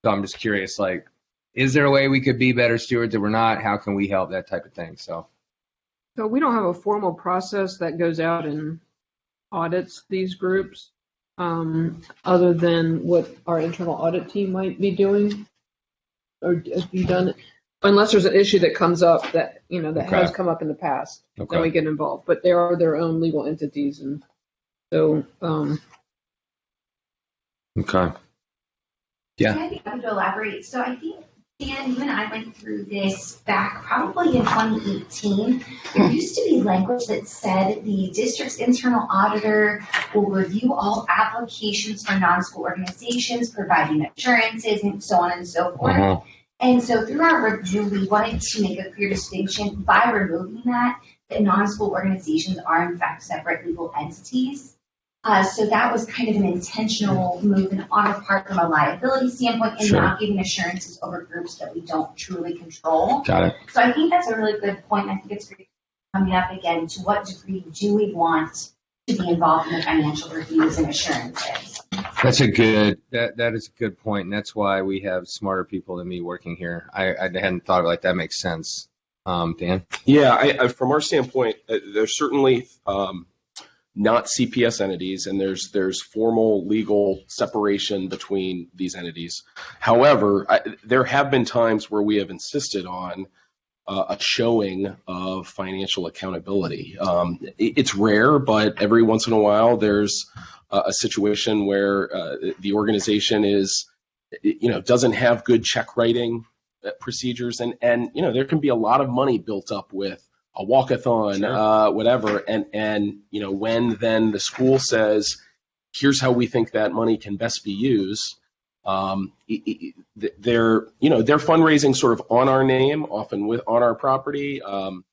Speaker 2: So I'm just curious, like, is there a way we could be better stewards if we're not? How can we help? That type of thing. So
Speaker 4: we don't have a formal process that goes out and audits these groups, other than what our internal audit team might be doing. Or have you done it? Unless there's an issue that comes up that, that has come up in the past, then we get involved. But they are their own legal entities. And so,
Speaker 2: okay. Yeah.
Speaker 9: I'd be happy to elaborate. So I think, Dan, you and I went through this back probably in 2018. There used to be language that said the district's internal auditor will review all applications for non-school organizations, providing assurances and so on and so forth.
Speaker 2: Uh-huh.
Speaker 9: And so through our review, we wanted to make a clear distinction by removing that non-school organizations are in fact separate legal entities. So that was kind of an intentional move on our part from a liability standpoint and not giving assurances over groups that we don't truly control.
Speaker 2: Got it.
Speaker 9: So I think that's a really good point. I think it's great coming up again. To what degree do we want to be involved in the financial reviews and assurances?
Speaker 2: That's a good, that is a good point. And that's why we have smarter people than me working here. I hadn't thought of it like that. Makes sense. Dan?
Speaker 8: Yeah, I from our standpoint, there's certainly not CPS entities, and there's formal legal separation between these entities. However, there have been times where we have insisted on a showing of financial accountability. It's rare, but every once in a while there's a situation where the organization is, doesn't have good check writing procedures, and there can be a lot of money built up with a walkathon, whatever, and when then the school says, here's how we think that money can best be used, they're fundraising sort of on our name, often on our property, and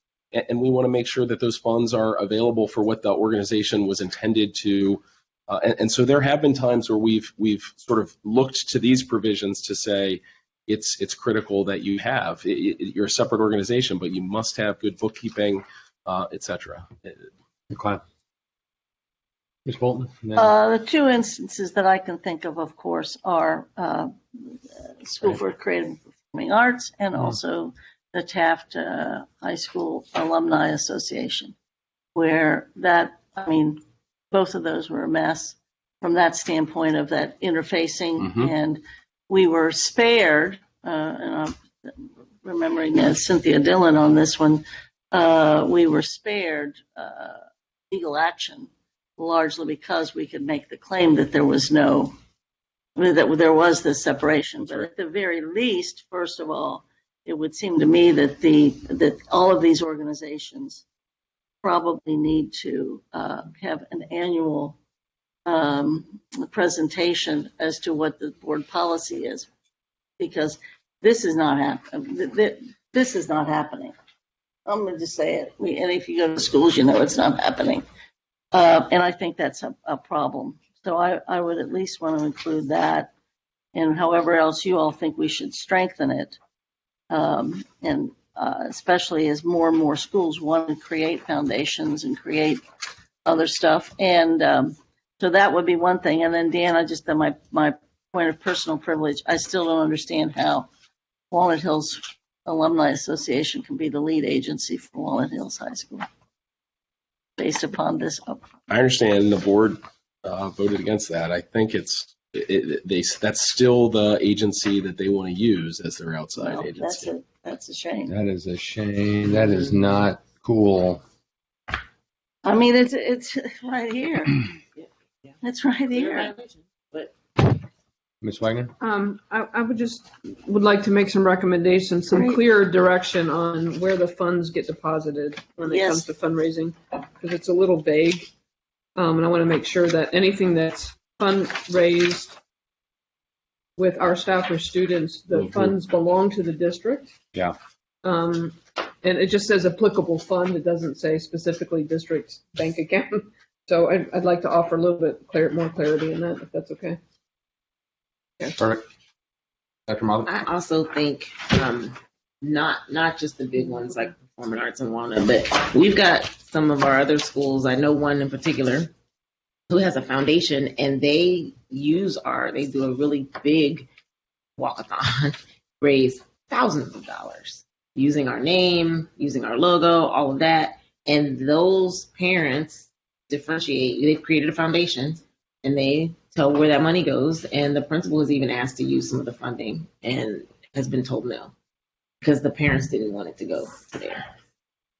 Speaker 8: we want to make sure that those funds are available for what the organization was intended to. And so there have been times where we've sort of looked to these provisions to say, it's critical that you have. You're a separate organization, but you must have good bookkeeping, et cetera.
Speaker 2: Okay. Ms. Bolton?
Speaker 1: The two instances that I can think of course, are School for Creative and Performing Arts and also the Taft High School Alumni Association, where both of those were a mess from that standpoint of that interfacing, and we were spared, and I'm remembering Cynthia Dillon on this one, we were spared legal action largely because we could make the claim that there was there was this separation. But at the very least, first of all, it would seem to me that all of these organizations probably need to have an annual presentation as to what the board policy is, because this is not happening. This is not happening. I'm going to just say it. And if you go to schools, you know it's not happening. And I think that's a problem. So I would at least want to include that. And however else you all think we should strengthen it. And especially as more and more schools want to create foundations and create other stuff. And so that would be one thing. And then Dan, I just, my point of personal privilege, I still don't understand how Walnut Hills Alumni Association can be the lead agency for Walnut Hills High School based upon this.
Speaker 8: I understand the board voted against that. I think that's still the agency that they want to use as their outside
Speaker 1: Well,
Speaker 8: agency.
Speaker 1: that's a shame.
Speaker 2: That is a shame. That is not cool.
Speaker 1: I mean, it's right here. It's right here.
Speaker 2: Ms. Wagner?
Speaker 4: I would like to make some recommendations, some
Speaker 1: Great.
Speaker 4: clear direction on where the funds get deposited when it
Speaker 1: Yes.
Speaker 4: comes to fundraising, because it's a little vague. And I want to make sure that anything that's fundraised with our staff or students, the funds belong to the district.
Speaker 2: Yeah.
Speaker 4: And it just says applicable fund. It doesn't say specifically district bank account. So I'd like to offer a little bit more clarity in that, if that's okay.
Speaker 2: Perfect. Dr. Marley?
Speaker 7: I also think not just the big ones like Performing Arts and Walnut, but we've got some of our other schools. I know one in particular who has a foundation, and they do a really big walkathon, raise thousands of dollars using our name, using our logo, all of that. And those parents differentiate. They've created a foundation, and they tell where that money goes. And the principal is even asked to use some of the funding and has been told no because the parents didn't want it to go there.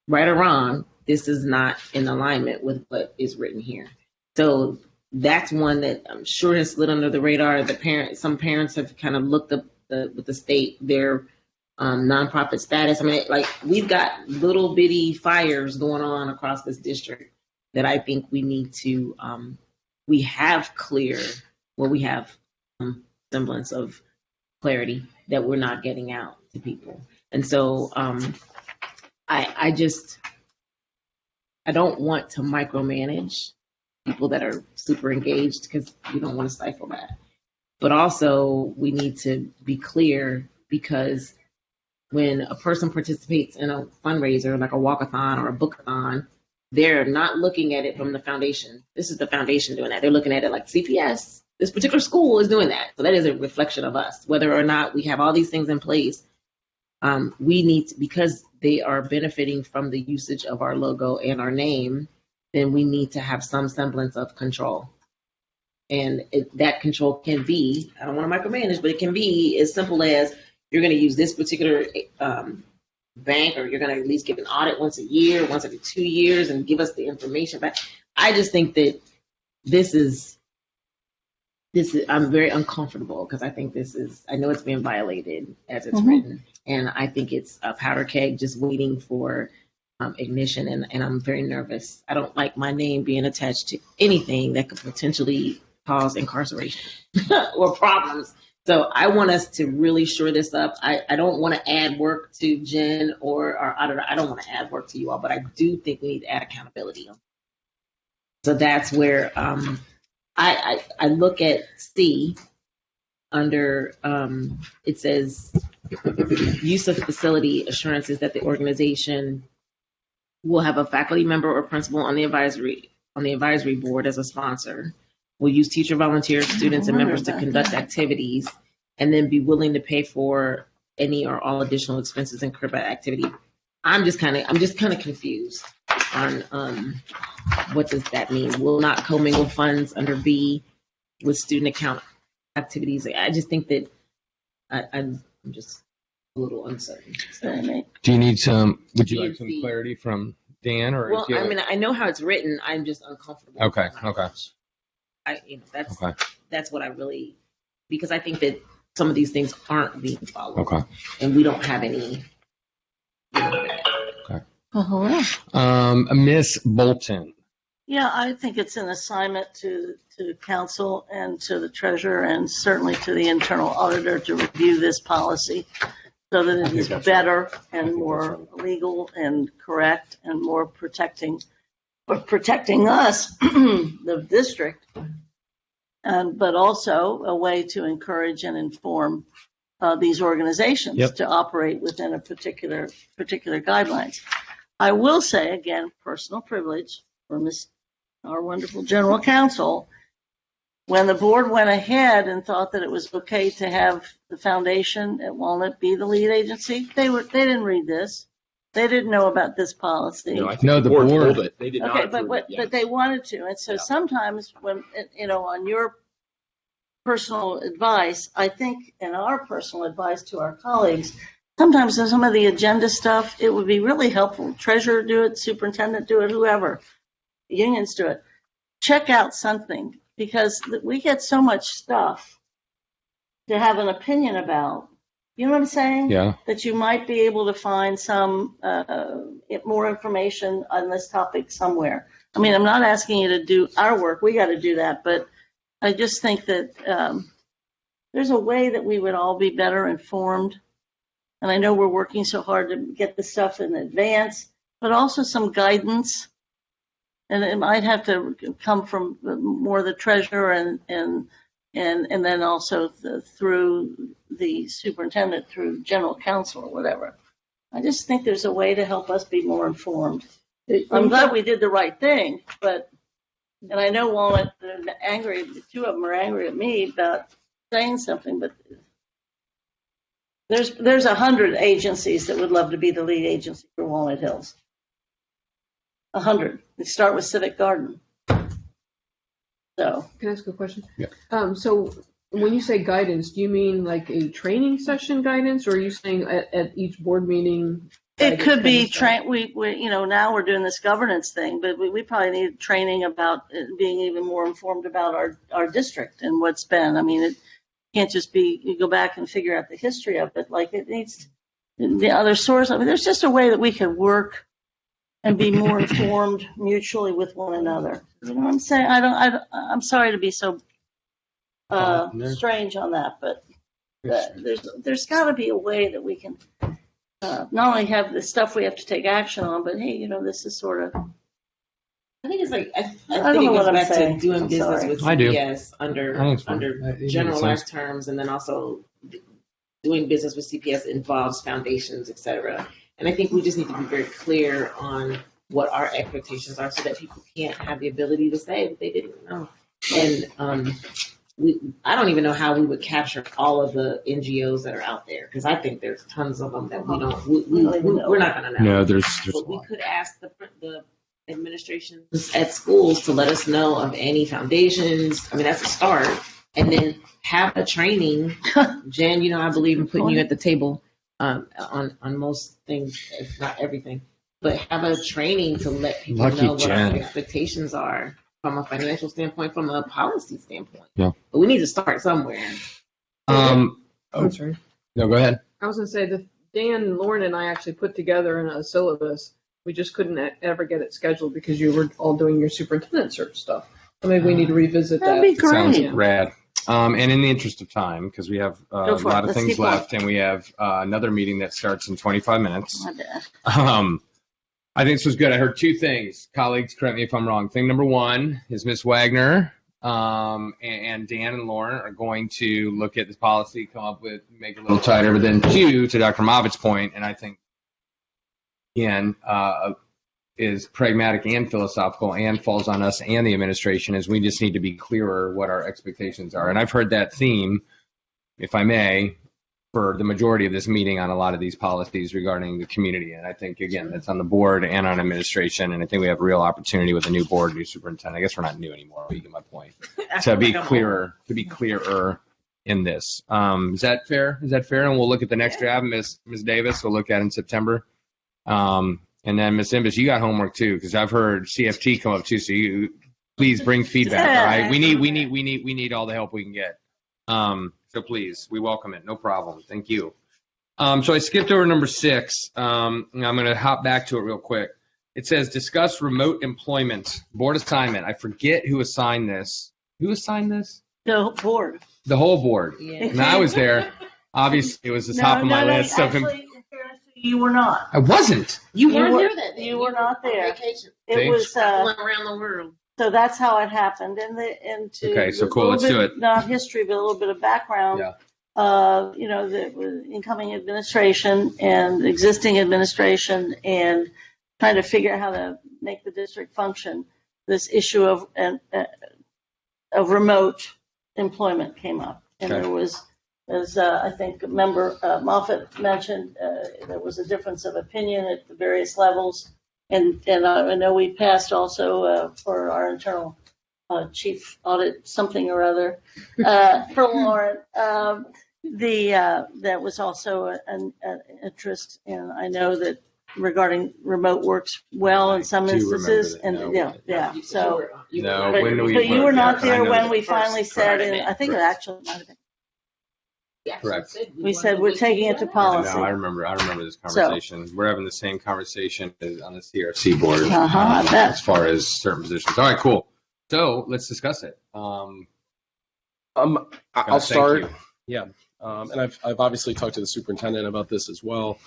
Speaker 7: Right or wrong, this is not in alignment with what is written here. So that's one that I'm sure has slid under the radar. Some parents have kind of looked up with the state their nonprofit status. I mean, we've got little bitty fires going on across this district that I think we need to. We have semblance of clarity that we're not getting out to people, and so I don't want to micromanage people that are super engaged because we don't want to stifle that. But also we need to be clear because when a person participates in a fundraiser like a walkathon or a bookathon, they're not looking at it from the foundation. This is the foundation doing that. They're looking at it like CPS. This particular school is doing that. So that is a reflection of us. Whether or not we have all these things in place, we need to, because they are benefiting from the usage of our logo and our name, then we need to have some semblance of control. And that control can be, I don't want to micromanage, but it can be as simple as you're going to use this particular bank, or you're going to at least give an audit once a year, once every 2 years, and give us the information back. I just think that this is I'm very uncomfortable because I think I know it's being violated as it's written. And I think it's a powder keg just waiting for ignition. And I'm very nervous. I don't like my name being attached to anything that could potentially cause incarceration or problems. So I want us to really shore this up. I don't want to add work to Jen or our auditor. I don't want to add work to you all, but I do think we need to add accountability. So that's where I look at C under, it says use of facility assurances that the organization will have a faculty member or principal on the advisory board as a sponsor. Will use teacher, volunteers, students, and members to conduct activities, and then be willing to pay for any or all additional expenses incurred by activity. I'm just kind of confused on what does that mean? Will not commingle funds under B with student account activities. I just think that I'm just a little uncertain. So,
Speaker 2: Do you need would you like some clarity from Dan? Or
Speaker 7: well, I mean, I know how it's written. I'm just uncomfortable.
Speaker 2: Okay.
Speaker 7: That's what I really, because I think that some of these things aren't being followed.
Speaker 2: Okay.
Speaker 7: And we don't have any.
Speaker 2: Miss Bolton.
Speaker 1: Yeah, I think it's an assignment to council and to the treasurer and certainly to the internal auditor to review this policy so that it is better and more legal and correct and more protecting us, the district, but also a way to encourage and inform these organizations to operate within a particular guidelines. I will say, again, personal privilege for our wonderful general counsel, when the board went ahead and thought that it was okay to have the foundation at Walnut be the lead agency, they didn't read this. They didn't know about this policy.
Speaker 8: No, I think
Speaker 2: No, the board
Speaker 8: pulled it. They did
Speaker 1: Okay,
Speaker 8: not approve it,
Speaker 1: but they wanted to. And so sometimes when, on your personal advice, I think, and our personal advice to our colleagues, sometimes in some of the agenda stuff, it would be really helpful. Treasurer do it, superintendent do it, whoever. Unions do it. Check out something because we get so much stuff to have an opinion about. You know what I'm saying?
Speaker 2: Yeah.
Speaker 1: That you might be able to find some more information on this topic somewhere. I mean, I'm not asking you to do our work. We got to do that. But I just think that there's a way that we would all be better informed. And I know we're working so hard to get the stuff in advance, but also some guidance. And it might have to come from more the treasurer and then also through the superintendent, through general counsel or whatever. I just think there's a way to help us be more informed. I'm glad we did the right thing, and I know Walnut, they're angry, the two of them are angry at me about saying something, but there's 100 agencies that would love to be the lead agency for Walnut Hills. 100. They start with Civic Garden. So.
Speaker 4: Can I ask a question?
Speaker 2: Yeah.
Speaker 4: So when you say guidance, do you mean like a training session guidance, or are you saying at each board meeting?
Speaker 1: It could be we now we're doing this governance thing, but we probably need training about being even more informed about our district and what's been. I mean, it can't just be you go back and figure out the history of it. Like it needs the other source. I mean, there's just a way that we could work and be more informed mutually with one another. You know what I'm saying? I'm sorry to be so strange on that, but there's got to be a way that we can not only have the stuff we have to take action on, but hey, this is sort of.
Speaker 7: I think it's like I
Speaker 1: don't
Speaker 7: think
Speaker 1: know
Speaker 7: it goes
Speaker 1: what I'm
Speaker 7: back
Speaker 1: saying.
Speaker 7: to doing
Speaker 1: I'm
Speaker 7: business
Speaker 1: sorry.
Speaker 7: with
Speaker 2: I do.
Speaker 7: CPS under generalized terms, and then also doing business with CPS involves foundations, et cetera. And I think we just need to be very clear on what our expectations are so that people can't have the ability to say that they didn't know. And I don't even know how we would capture all of the NGOs that are out there, because I think there's tons of them that we're not going to know.
Speaker 2: No, there's
Speaker 7: But we could ask the administrations at schools to let us know of any foundations. I mean, that's a start. And then have a training. Jen, I believe in putting you at the table on most things, if not everything. But have a training to let people know what our expectations are from a financial standpoint, from a policy standpoint.
Speaker 2: Yeah.
Speaker 7: But we need to start somewhere.
Speaker 4: I'm sorry.
Speaker 2: No, go ahead.
Speaker 4: I was going to say that Dan, Lauren, and I actually put together in a syllabus. We just couldn't ever get it scheduled because you were all doing your superintendent search stuff. So maybe we need to revisit that.
Speaker 1: That'd be great.
Speaker 2: Sounds rad. And in the interest of time, because we have a lot of things left, and we have another meeting that starts in 25 minutes.
Speaker 1: My bad.
Speaker 2: I think this was good. I heard two things. Colleagues, correct me if I'm wrong. Thing number one is Ms. Wagner and Dan and Lauren are going to look at this policy, come up with, make it a little tighter. But then two, to Dr. Movitt's point, and I think, again, is pragmatic and philosophical and falls on us and the administration, is we just need to be clearer what our expectations are. And I've heard that theme, if I may, for the majority of this meeting on a lot of these policies regarding the community. And I think, again, that's on the board and on administration. And I think we have real opportunity with a new board, new superintendent. I guess we're not new anymore, but you get my point. To be clearer in this. Is that fair? And we'll look at the next draft, Ms. Davis, we'll look at in September. And then Ms. Imbus, you got homework too, because I've heard CFT come up too. So you please bring feedback. All right. We need all the help we can get. So please, we welcome it. No problem. Thank you. So I skipped over number 6. I'm going to hop back to it real quick. It says discuss remote employment, board assignment. I forget who assigned this. Who assigned this?
Speaker 1: The board.
Speaker 2: The whole board.
Speaker 4: Yeah.
Speaker 2: And I was there. Obviously, it was the top of my list. So
Speaker 1: Actually, in fairness to you, you were not.
Speaker 2: I wasn't.
Speaker 7: You
Speaker 1: You
Speaker 7: weren't
Speaker 1: were-
Speaker 7: there that day.
Speaker 1: you were not
Speaker 7: on
Speaker 1: there.
Speaker 7: vacation.
Speaker 1: It
Speaker 2: See?
Speaker 1: was,
Speaker 7: Traveling around the world.
Speaker 1: so that's how it happened. And to
Speaker 2: Okay, so
Speaker 1: a
Speaker 2: cool,
Speaker 1: little
Speaker 2: let's do
Speaker 1: bit-
Speaker 2: it.
Speaker 1: Not history, but a little bit of background.
Speaker 2: Yeah.
Speaker 1: You know, the incoming administration and existing administration and trying to figure out how to make the district function. This issue of remote employment came up. And
Speaker 2: Okay.
Speaker 1: there was, as I think Member Moffett mentioned, there was a difference of opinion at the various levels. And I know we passed also for our internal chief audit something or other for Lauren. That was also an interest, and I know that regarding remote works well in some
Speaker 2: I do remember
Speaker 1: instances,
Speaker 2: that
Speaker 1: and
Speaker 2: now.
Speaker 1: yeah. So,
Speaker 2: No,
Speaker 1: but,
Speaker 2: when do we
Speaker 1: but you
Speaker 2: vote?
Speaker 1: were not
Speaker 2: Yeah, I
Speaker 1: there
Speaker 2: know
Speaker 1: when
Speaker 2: that.
Speaker 1: we finally said,
Speaker 7: Correct.
Speaker 1: and I think it actually might have been.
Speaker 2: Correct.
Speaker 1: We said we're taking it to policy.
Speaker 2: No, I remember this conversation. We're having the same conversation on the CRC board
Speaker 1: I bet.
Speaker 2: as far as certain positions. All right, cool. So let's discuss it.
Speaker 8: I'll
Speaker 2: Thank
Speaker 8: start.
Speaker 2: you.
Speaker 8: Yeah, and I've obviously talked to the superintendent about this as well.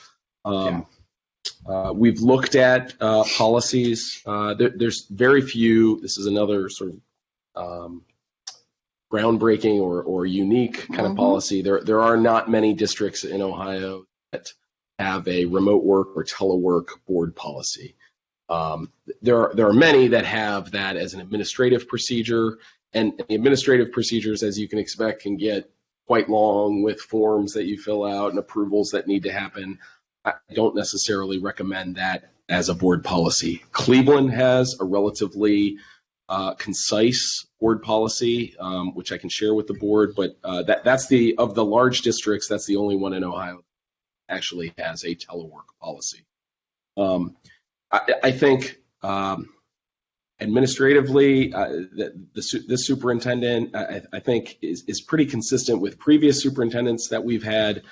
Speaker 8: We've looked at policies. There's very few. This is another sort of groundbreaking or unique kind of policy. There are not many districts in Ohio that have a remote work or telework board policy. There are many that have that as an administrative procedure, and the administrative procedures, as you can expect, can get quite long with forms that you fill out and approvals that need to happen. I don't necessarily recommend that as a board policy. Cleveland has a relatively concise board policy, which I can share with the board, but that's of the large districts, that's the only one in Ohio that actually has a telework policy. I think administratively, the superintendent, I think, is pretty consistent with previous superintendents that we've had,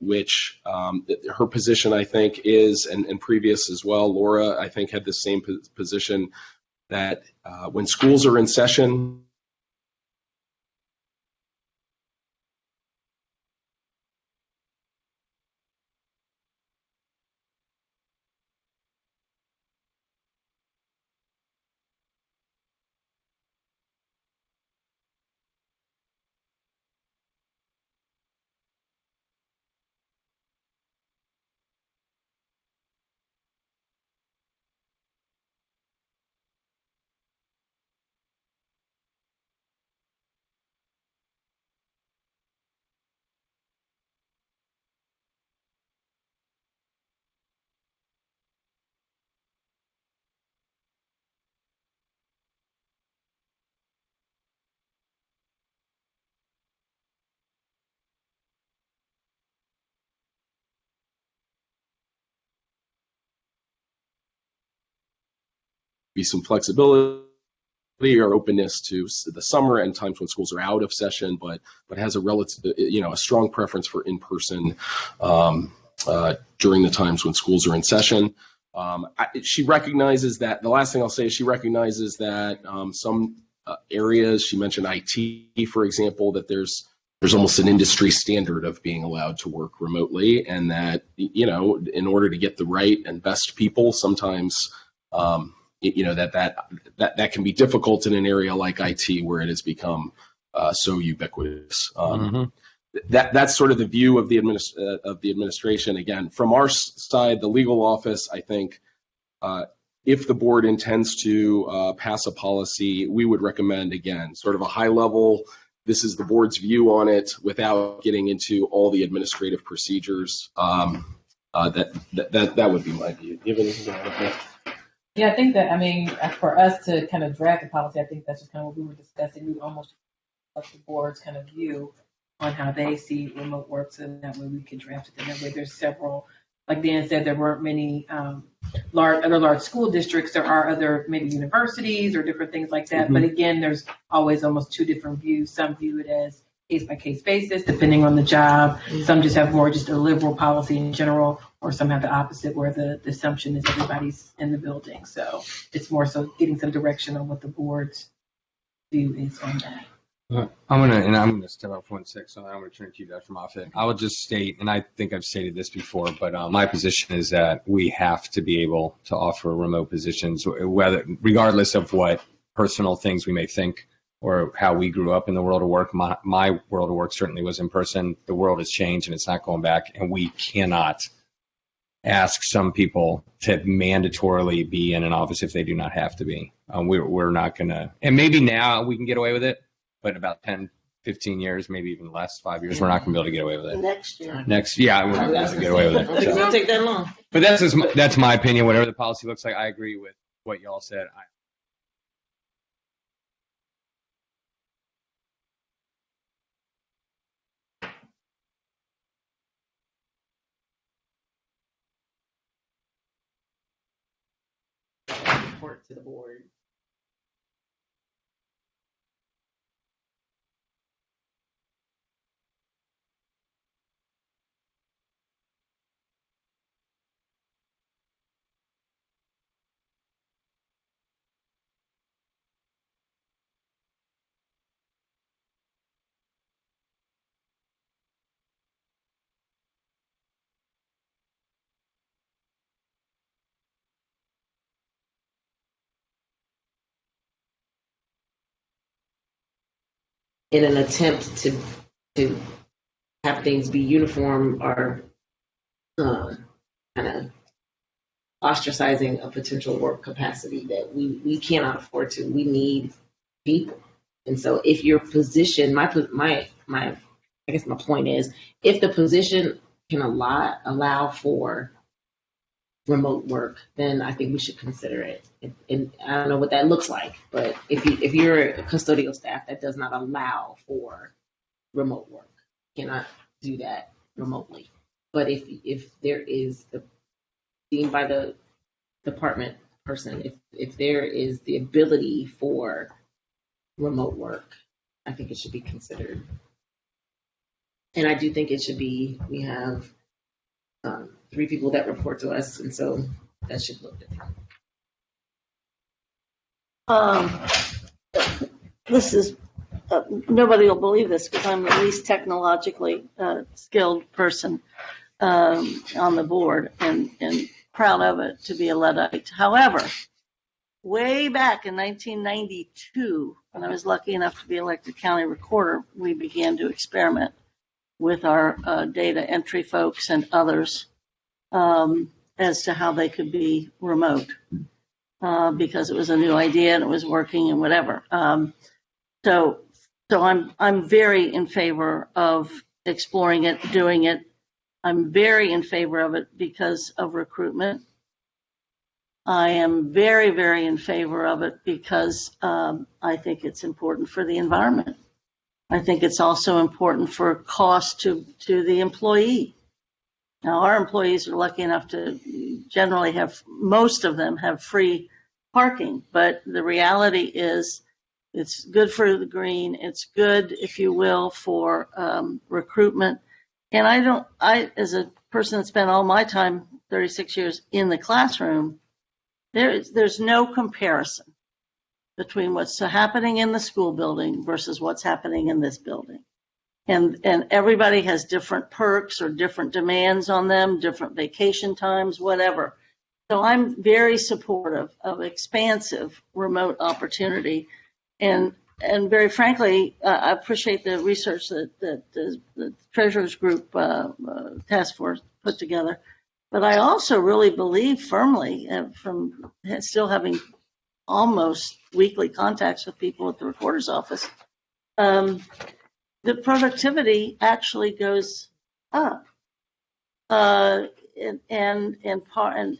Speaker 8: which her position, I think, is, and previous as well. Laura, I think, had the same position that when schools are in session, be some flexibility or openness to the summer and times when schools are out of session, but has a relative, a strong preference for in-person during the times when schools are in session. She recognizes that, the last thing I'll say is she recognizes that some areas, she mentioned IT, for example, that there's almost an industry standard of being allowed to work remotely, and that, in order to get the right and best people, sometimes that can be difficult in an area like IT where it has become so ubiquitous. That's sort of the view of the administration. Again, from our side, the legal office, I think, if the board intends to pass a policy, we would recommend, again, sort of a high level. This is the board's view on it without getting into all the administrative procedures. That would be my view. Do you have anything to add to that?
Speaker 10: Yeah, I think that, for us to kind of draft a policy, I think that's just kind of what we were discussing. We would almost like the board's kind of view on how they see remote work, so that way we can draft it. And that way there's several, like Dan said, there weren't many large school districts. There are other maybe universities or different things like that. But again, there's always almost two different views. Some view it as case by case basis, depending on the job. Some just have more just a liberal policy in general, or some have the opposite, where the assumption is everybody's in the building. So it's more so getting some direction on what the board's view is on that.
Speaker 2: I'm gonna step up for 1 sec, so I'm gonna turn to you, Dr. Moffitt. I will just state, and I think I've stated this before, but my position is that we have to be able to offer remote positions, regardless of what personal things we may think or how we grew up in the world of work. My world of work certainly was in person. The world has changed and it's not going back, and we cannot ask some people to mandatorily be in an office if they do not have to be. We're not gonna, and maybe now we can get away with it, but in about 10, 15 years, maybe even less, 5 years, we're not going to be able to get away with it.
Speaker 1: Next year.
Speaker 2: Yeah, we're not going to be able to get away with
Speaker 7: I don't think it's
Speaker 2: it.
Speaker 7: gonna take that long.
Speaker 2: But that's my opinion. Whatever the policy looks like, I agree with what y'all said.
Speaker 7: Report to the board. In an attempt to have things be uniform or kind of ostracizing a potential work capacity that we cannot afford to. We need people. And so if your position, my I guess my point is, if the position can allow for remote work, then I think we should consider it. And I don't know what that looks like, but if you're a custodial staff that does not allow for remote work, cannot do that remotely. But if there is deemed by the department person, if there is the ability for remote work, I think it should be considered. And I do think it should be, we have 3 people that report to us, and so that should look different.
Speaker 1: This is, nobody will believe this because I'm the least technologically skilled person on the board, and proud of it to be a Luddite. However, way back in 1992, when I was lucky enough to be elected county recorder, we began to experiment with our data entry folks and others as to how they could be remote because it was a new idea and it was working and whatever. So I'm very in favor of exploring it, doing it. I'm very in favor of it because of recruitment. I am very, very in favor of it because I think it's important for the environment. I think it's also important for cost to the employee. Now, our employees are lucky enough to generally have, most of them have free parking, but the reality is it's good for the green. It's good, if you will, for recruitment. And I, as a person that spent all my time, 36 years in the classroom, there's no comparison between what's happening in the school building versus what's happening in this building. And everybody has different perks or different demands on them, different vacation times, whatever. So I'm very supportive of expansive remote opportunity. And very frankly, I appreciate the research that the Treasurers Group task force put together. But I also really believe firmly, from still having almost weekly contacts with people at the recorder's office, the productivity actually goes up. And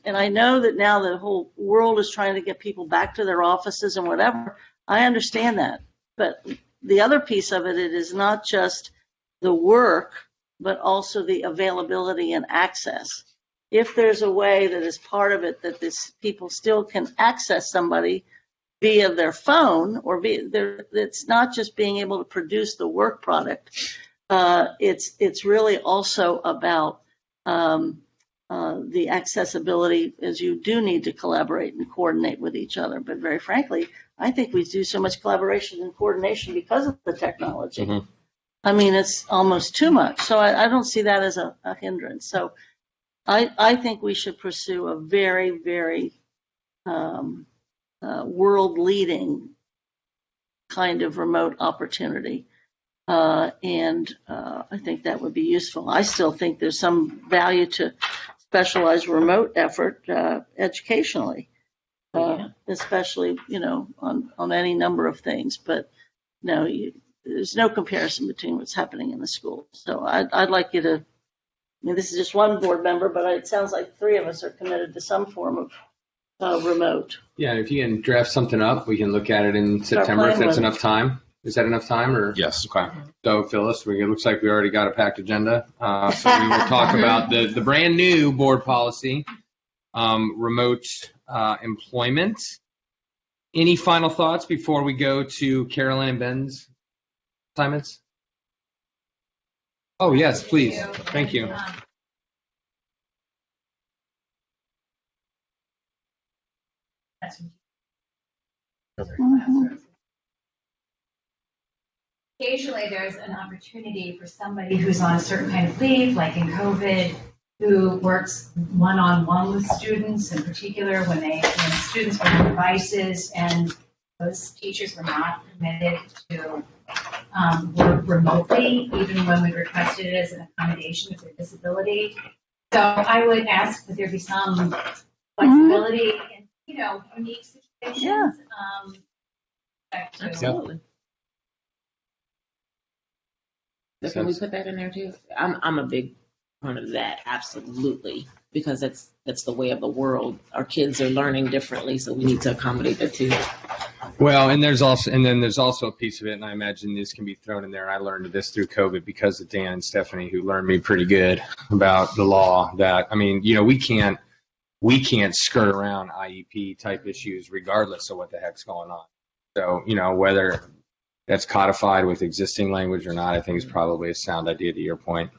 Speaker 1: I know that now the whole world is trying to get people back to their offices and whatever. I understand that. But the other piece of it is not just the work, but also the availability and access. If there's a way that is part of it that this people still can access somebody via their phone, or it's not just being able to produce the work product. It's really also about the accessibility is you do need to collaborate and coordinate with each other. But very frankly, I think we do so much collaboration and coordination because of the technology.
Speaker 2: Mhm.
Speaker 1: I mean, it's almost too much. So I don't see that as a hindrance. So I think we should pursue a very, very world-leading kind of remote opportunity. And I think that would be useful. I still think there's some value to specialized remote effort educationally, especially, on any number of things. But no, there's no comparison between what's happening in the school. So I'd like you to, I mean, this is just one board member, but it sounds like three of us are committed to some form of remote.
Speaker 2: Yeah, if you can draft something up, we can look at it in September if that's enough time. Is that enough time? Or
Speaker 8: Yes.
Speaker 2: Okay. So Phyllis, it looks like we already got a packed agenda. So we will talk about the brand new board policy, remote employment. Any final thoughts before we go to Carolyn and Ben's assignments? Oh, yes, please. Thank you.
Speaker 3: Occasionally, there's an opportunity for somebody who's on a certain kind of leave, like in COVID, who works one-on-one with students, in particular when students were on devices and those teachers were not permitted to work remotely, even when we requested it as an accommodation of their disability. So I would ask that there be some flexibility in, unique situations.
Speaker 1: Yeah.
Speaker 7: Absolutely. So can we put that in there too? I'm a big part of that, absolutely, because that's the way of the world. Our kids are learning differently, so we need to accommodate that too.
Speaker 2: Well, and there's also a piece of it, and I imagine this can be thrown in there. I learned this through COVID because of Dan and Stephanie, who learned me pretty good about the law. That, I mean, we can't skirt around IEP type issues regardless of what the heck's going on. So, whether that's codified with existing language or not, I think is probably a sound idea to your point.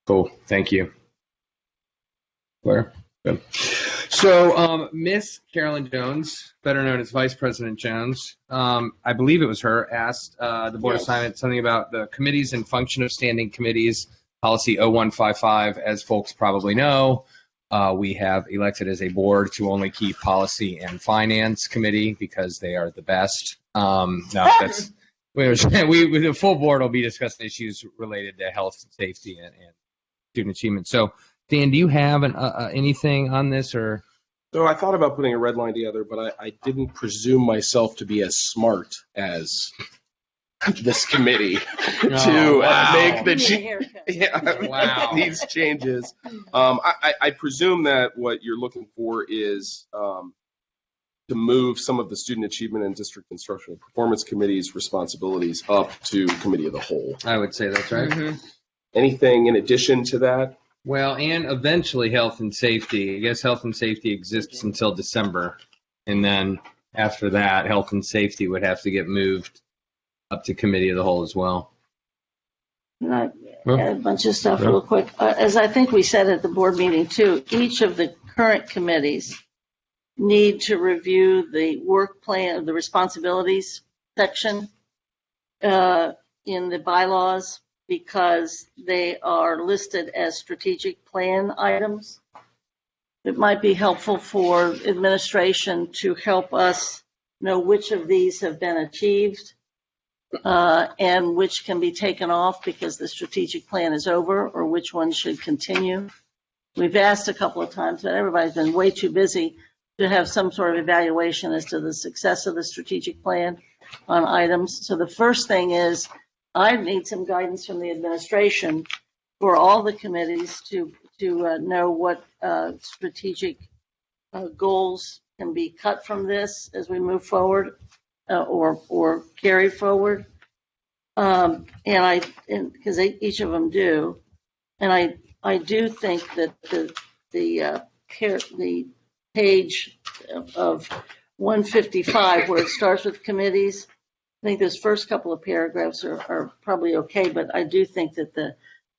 Speaker 2: Cool. Thank you. Claire? Good. So, Miss Carolyn Jones, better known as Vice President Jones, I believe it was her, asked the board assignment something about the committees and function of standing committees, policy 0155. As folks probably know, we have elected as a board to only keep policy and finance committee because they are the best. The full board will be discussing issues related to health and safety and student achievement. So, Dan, do you have anything on this or?
Speaker 8: So I thought about putting a red line together, but I didn't presume myself to be as smart as this committee to make these changes. I presume that what you're looking for is to move some of the student achievement and district instructional performance committees' responsibilities up to committee of the whole.
Speaker 2: I would say that's right.
Speaker 7: Mm-hmm.
Speaker 8: Anything in addition to that?
Speaker 2: Well, and eventually health and safety. I guess health and safety exists until December. And then after that, health and safety would have to get moved up to committee of the whole as well.
Speaker 1: And I add a bunch of stuff real quick. As I think we said at the board meeting too, each of the current committees need to review the work plan, the responsibilities section in the bylaws, because they are listed as strategic plan items. It might be helpful for administration to help us know which of these have been achieved and which can be taken off because the strategic plan is over, or which one should continue. We've asked a couple of times, but everybody's been way too busy to have some sort of evaluation as to the success of the strategic plan on items. So the first thing is, I need some guidance from the administration for all the committees to know what strategic goals can be cut from this as we move forward or carry forward. And because each of them do, and I do think that the page of 155 where it starts with committees, I think those first couple of paragraphs are probably okay, but I do think that the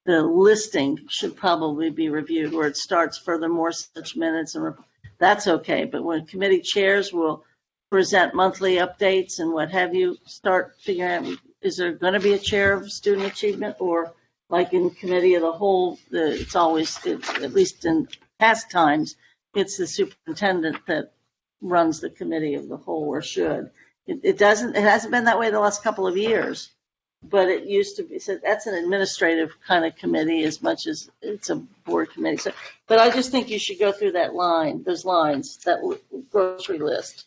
Speaker 1: the listing should probably be reviewed where it starts furthermore such minutes and that's okay. But when committee chairs will present monthly updates and what have you, start figuring out, is there going to be a chair of student achievement, or like in committee of the whole, it's always, at least in past times, it's the superintendent that runs the committee of the whole, or should. It hasn't been that way the last couple of years, but it used to be. So that's an administrative kind of committee as much as it's a board committee. So, but I just think you should go through those lines, that grocery list,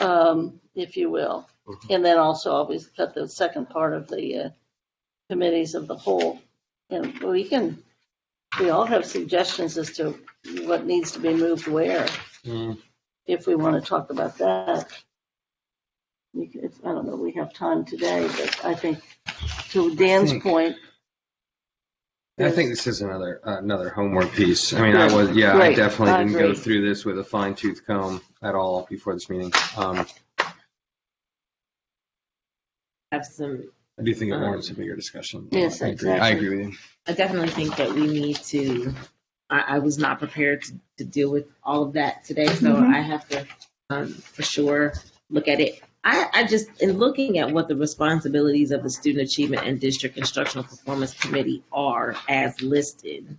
Speaker 1: if you will. And then also always cut the second part of the committees of the whole. And we all have suggestions as to what needs to be moved where, if we want to talk about that. I don't know, we have time today, but I think to Dan's point.
Speaker 2: I think this is another homework piece. I mean,
Speaker 1: Great.
Speaker 2: I definitely didn't
Speaker 1: agree.
Speaker 2: go through this with a fine tooth comb at all before this meeting.
Speaker 7: Have some.
Speaker 2: I do think it warrants a bigger discussion.
Speaker 1: Yes,
Speaker 2: I
Speaker 1: exactly.
Speaker 2: agree with you.
Speaker 7: I definitely think that we need to. I was not prepared to deal with all of that today, so I have to for sure look at it. I just, in looking at what the responsibilities of the Student Achievement and District Instructional Performance Committee are as listed,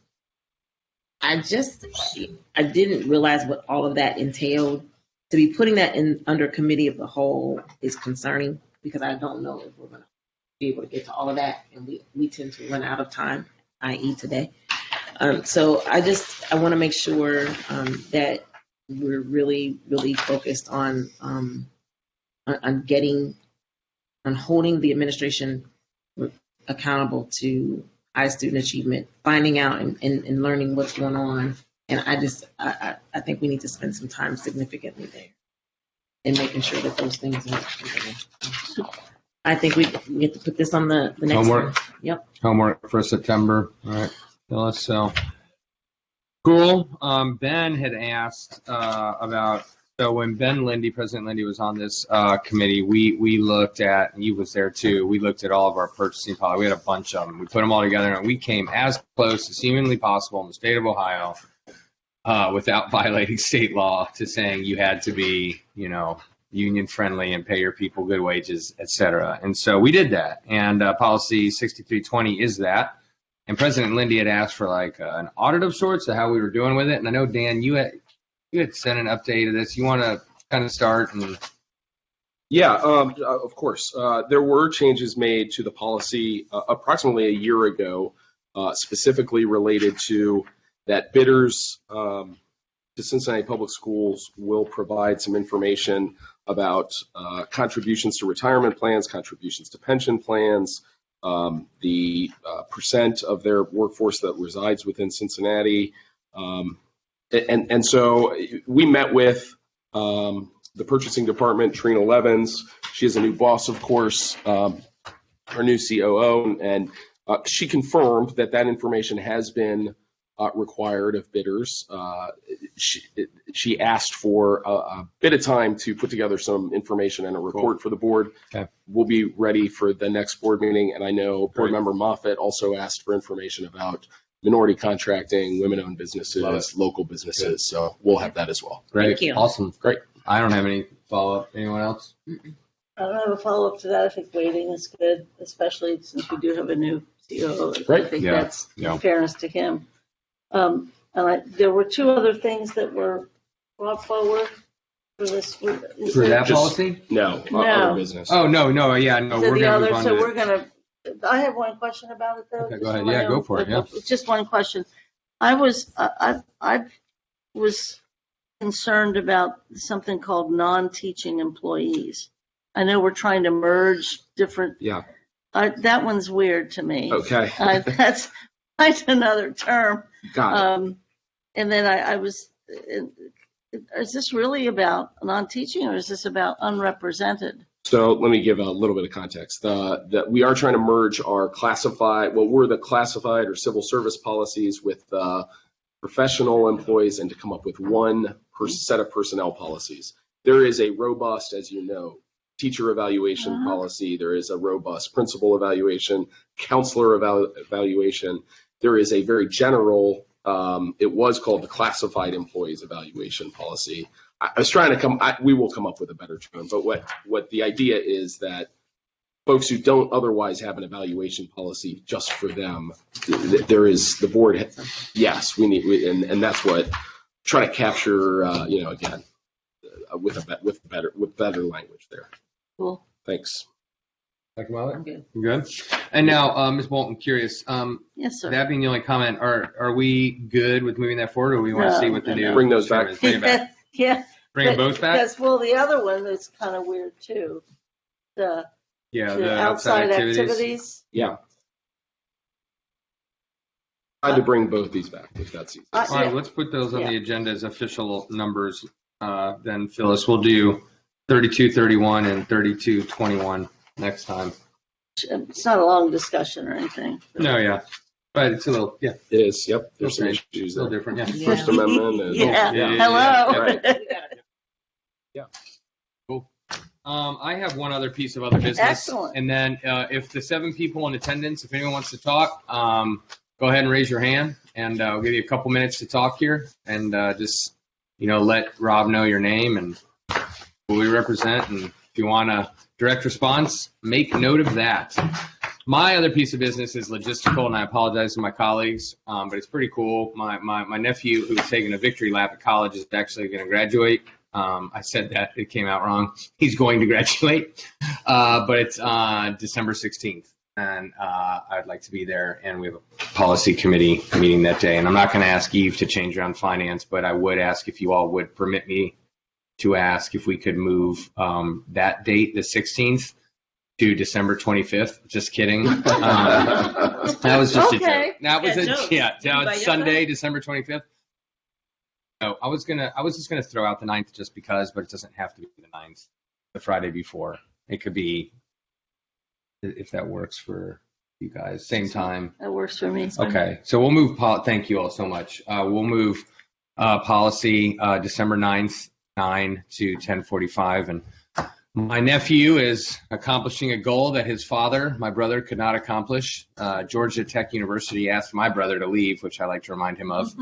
Speaker 7: I didn't realize what all of that entailed. To be putting that in under Committee of the Whole is concerning, because I don't know if we're going to be able to get to all of that, and we tend to run out of time, i.e. today. So I want to make sure that we're really, really focused on holding the administration accountable to high student achievement, finding out and learning what's going on. And I think we need to spend some time significantly there in making sure that those things are. I think we have to put this on the next
Speaker 2: Homework.
Speaker 7: one. Yep.
Speaker 2: Homework for September. All right. So cool. Ben had asked about. So when President Lindy was on this committee, we looked at, and he was there too, we looked at all of our purchasing policy. We had a bunch of them. We put them all together, and we came as close as humanly possible in the state of Ohio without violating state law to saying you had to be, union friendly and pay your people good wages, et cetera. And so we did that. And policy 6320 is that. And President Lindy had asked for like an audit of sorts of how we were doing with it. And I know, Dan, you had sent an update of this. You want to kind of start?
Speaker 8: Yeah, of course. There were changes made to the policy approximately a year ago, specifically related to that bidders to Cincinnati Public Schools will provide some information about contributions to retirement plans, contributions to pension plans, the percent of their workforce that resides within Cincinnati. And so we met with the purchasing department, Trina Levens. She is a new boss, of course, our new COO, and she confirmed that information has been required of bidders. She asked for a bit of time to put together some information and a report for the board.
Speaker 2: Okay.
Speaker 8: We'll be ready for the next board meeting, and I know Board Member Moffitt also asked for information about minority contracting, women-owned businesses, local businesses. Good. So we'll have that as well.
Speaker 2: Great.
Speaker 7: Thank you.
Speaker 2: Awesome. Great. I don't have any follow-up. Anyone else?
Speaker 1: I don't have a follow-up to that. I think waiting is good, especially since we do have a new COO.
Speaker 8: Right.
Speaker 1: I think
Speaker 2: Yeah.
Speaker 1: that's
Speaker 2: Yeah.
Speaker 1: fairness to him. There were two other things that were brought forward for this.
Speaker 2: For that
Speaker 8: Just-
Speaker 2: policy?
Speaker 8: No,
Speaker 1: No.
Speaker 8: other business.
Speaker 2: Oh, no. Yeah, no.
Speaker 1: So
Speaker 2: We're
Speaker 1: the
Speaker 2: going to
Speaker 1: other,
Speaker 2: move on
Speaker 1: so
Speaker 2: to
Speaker 1: we're gonna. I have one question about it though.
Speaker 2: Okay, go ahead. Yeah, go for it. Yeah.
Speaker 1: Just one question. I was concerned about something called non-teaching employees. I know we're trying to merge different.
Speaker 8: Yeah.
Speaker 1: That one's weird to me.
Speaker 8: Okay.
Speaker 1: That's another term.
Speaker 8: Got it.
Speaker 1: And then I was, is this really about non-teaching or is this about unrepresented?
Speaker 8: So let me give a little bit of context. That we are trying to merge our classified, we're the classified or civil service policies with professional employees, and to come up with one set of personnel policies. There is a robust, as you know, teacher evaluation policy. There is a robust principal evaluation, counselor evaluation. There is a very general, it was called the classified employees evaluation policy. I was trying to we will come up with a better term, but what the idea is that folks who don't otherwise have an evaluation policy just for them, there is the board. Yes, we need, and that's what try to capture. Again, with better language there.
Speaker 1: Cool.
Speaker 8: Thanks.
Speaker 2: Dr. Mahler?
Speaker 1: I'm good.
Speaker 2: You good? And now, Ms. Bolton, curious.
Speaker 1: Yes, sir.
Speaker 2: That being the only comment, are we good with moving that forward, or we want to see what the new
Speaker 8: Bring those back.
Speaker 2: term is? Bring it back.
Speaker 1: Yeah.
Speaker 2: Bring them both back.
Speaker 1: Because, well, the other one is kind of weird too. The outside activities.
Speaker 8: Yeah. I had to bring both these back if that's easy.
Speaker 2: All right, let's put those on the agenda as official numbers. Then, Phyllis, we'll do 3231 and 3221 next time.
Speaker 1: It's not a long discussion or anything.
Speaker 2: No, yeah. But it's a little, yeah.
Speaker 8: It is, yep. There's some
Speaker 2: Okay.
Speaker 8: issues
Speaker 2: A little
Speaker 8: there.
Speaker 2: different, yeah.
Speaker 8: First Amendment. And,
Speaker 1: Yeah.
Speaker 2: Yeah.
Speaker 1: Hello.
Speaker 8: Right.
Speaker 2: Cool. I have one other piece of other business.
Speaker 1: Excellent.
Speaker 2: And then if the 7 people in attendance, if anyone wants to talk, go ahead and raise your hand, and I'll give you a couple minutes to talk here, and just, let Rob know your name and who we represent, and if you want a direct response, make note of that. My other piece of business is logistical, and I apologize to my colleagues, but it's pretty cool. My nephew, who's taking a victory lap at college, is actually going to graduate. I said that, it came out wrong. He's going to graduate, but it's December 16th, and I'd like to be there, and we have a policy committee meeting that day. And I'm not going to ask Eve to change around finance, but I would ask if you all would permit me to ask if we could move that date, the 16th, to December 25th. Just kidding. That was just a joke. That was that was Sunday, December 25th. No, I was just gonna throw out the 9th just because, but it doesn't have to be the 9th, the Friday before. It could be, if that works for you guys, same time.
Speaker 1: That works for me.
Speaker 2: Okay, so we'll move, thank you all so much. We'll move policy December 9th, 9 to 10:45. And my nephew is accomplishing a goal that his father, my brother, could not accomplish. Georgia Tech University asked my brother to leave, which I like to remind him of.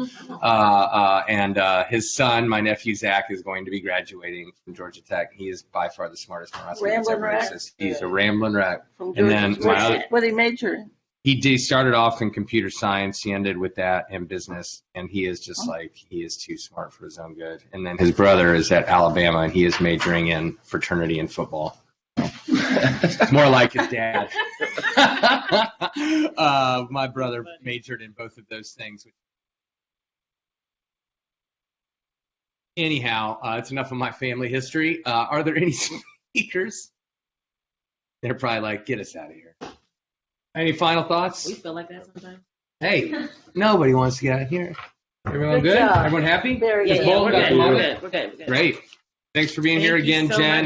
Speaker 2: And his son, my nephew Zach, is going to be graduating from Georgia Tech. He is by far the smartest person that's ever existed. He's a rambling wreck. And then
Speaker 1: What did he major in?
Speaker 2: He started off in computer science. He ended with that and business, and he is just he is too smart for his own good. And then his brother is at Alabama, and he is majoring in fraternity and football. More like his dad. My brother majored in both of those things. Anyhow, it's enough of my family history. Are there any speakers? They're probably like, get us out of here. Any final thoughts?
Speaker 10: We feel like that sometimes.
Speaker 2: Hey, nobody wants to get out of here. Everyone
Speaker 1: Good
Speaker 2: good?
Speaker 1: job.
Speaker 2: Everyone happy?
Speaker 1: Very
Speaker 2: Ms.
Speaker 1: good.
Speaker 2: Bolton,
Speaker 10: We're
Speaker 2: Dr.
Speaker 10: good.
Speaker 2: Mahler?
Speaker 10: We're good.
Speaker 2: Great. Thanks for being here
Speaker 10: Thank you
Speaker 2: again,
Speaker 10: so
Speaker 2: Jen.
Speaker 10: much.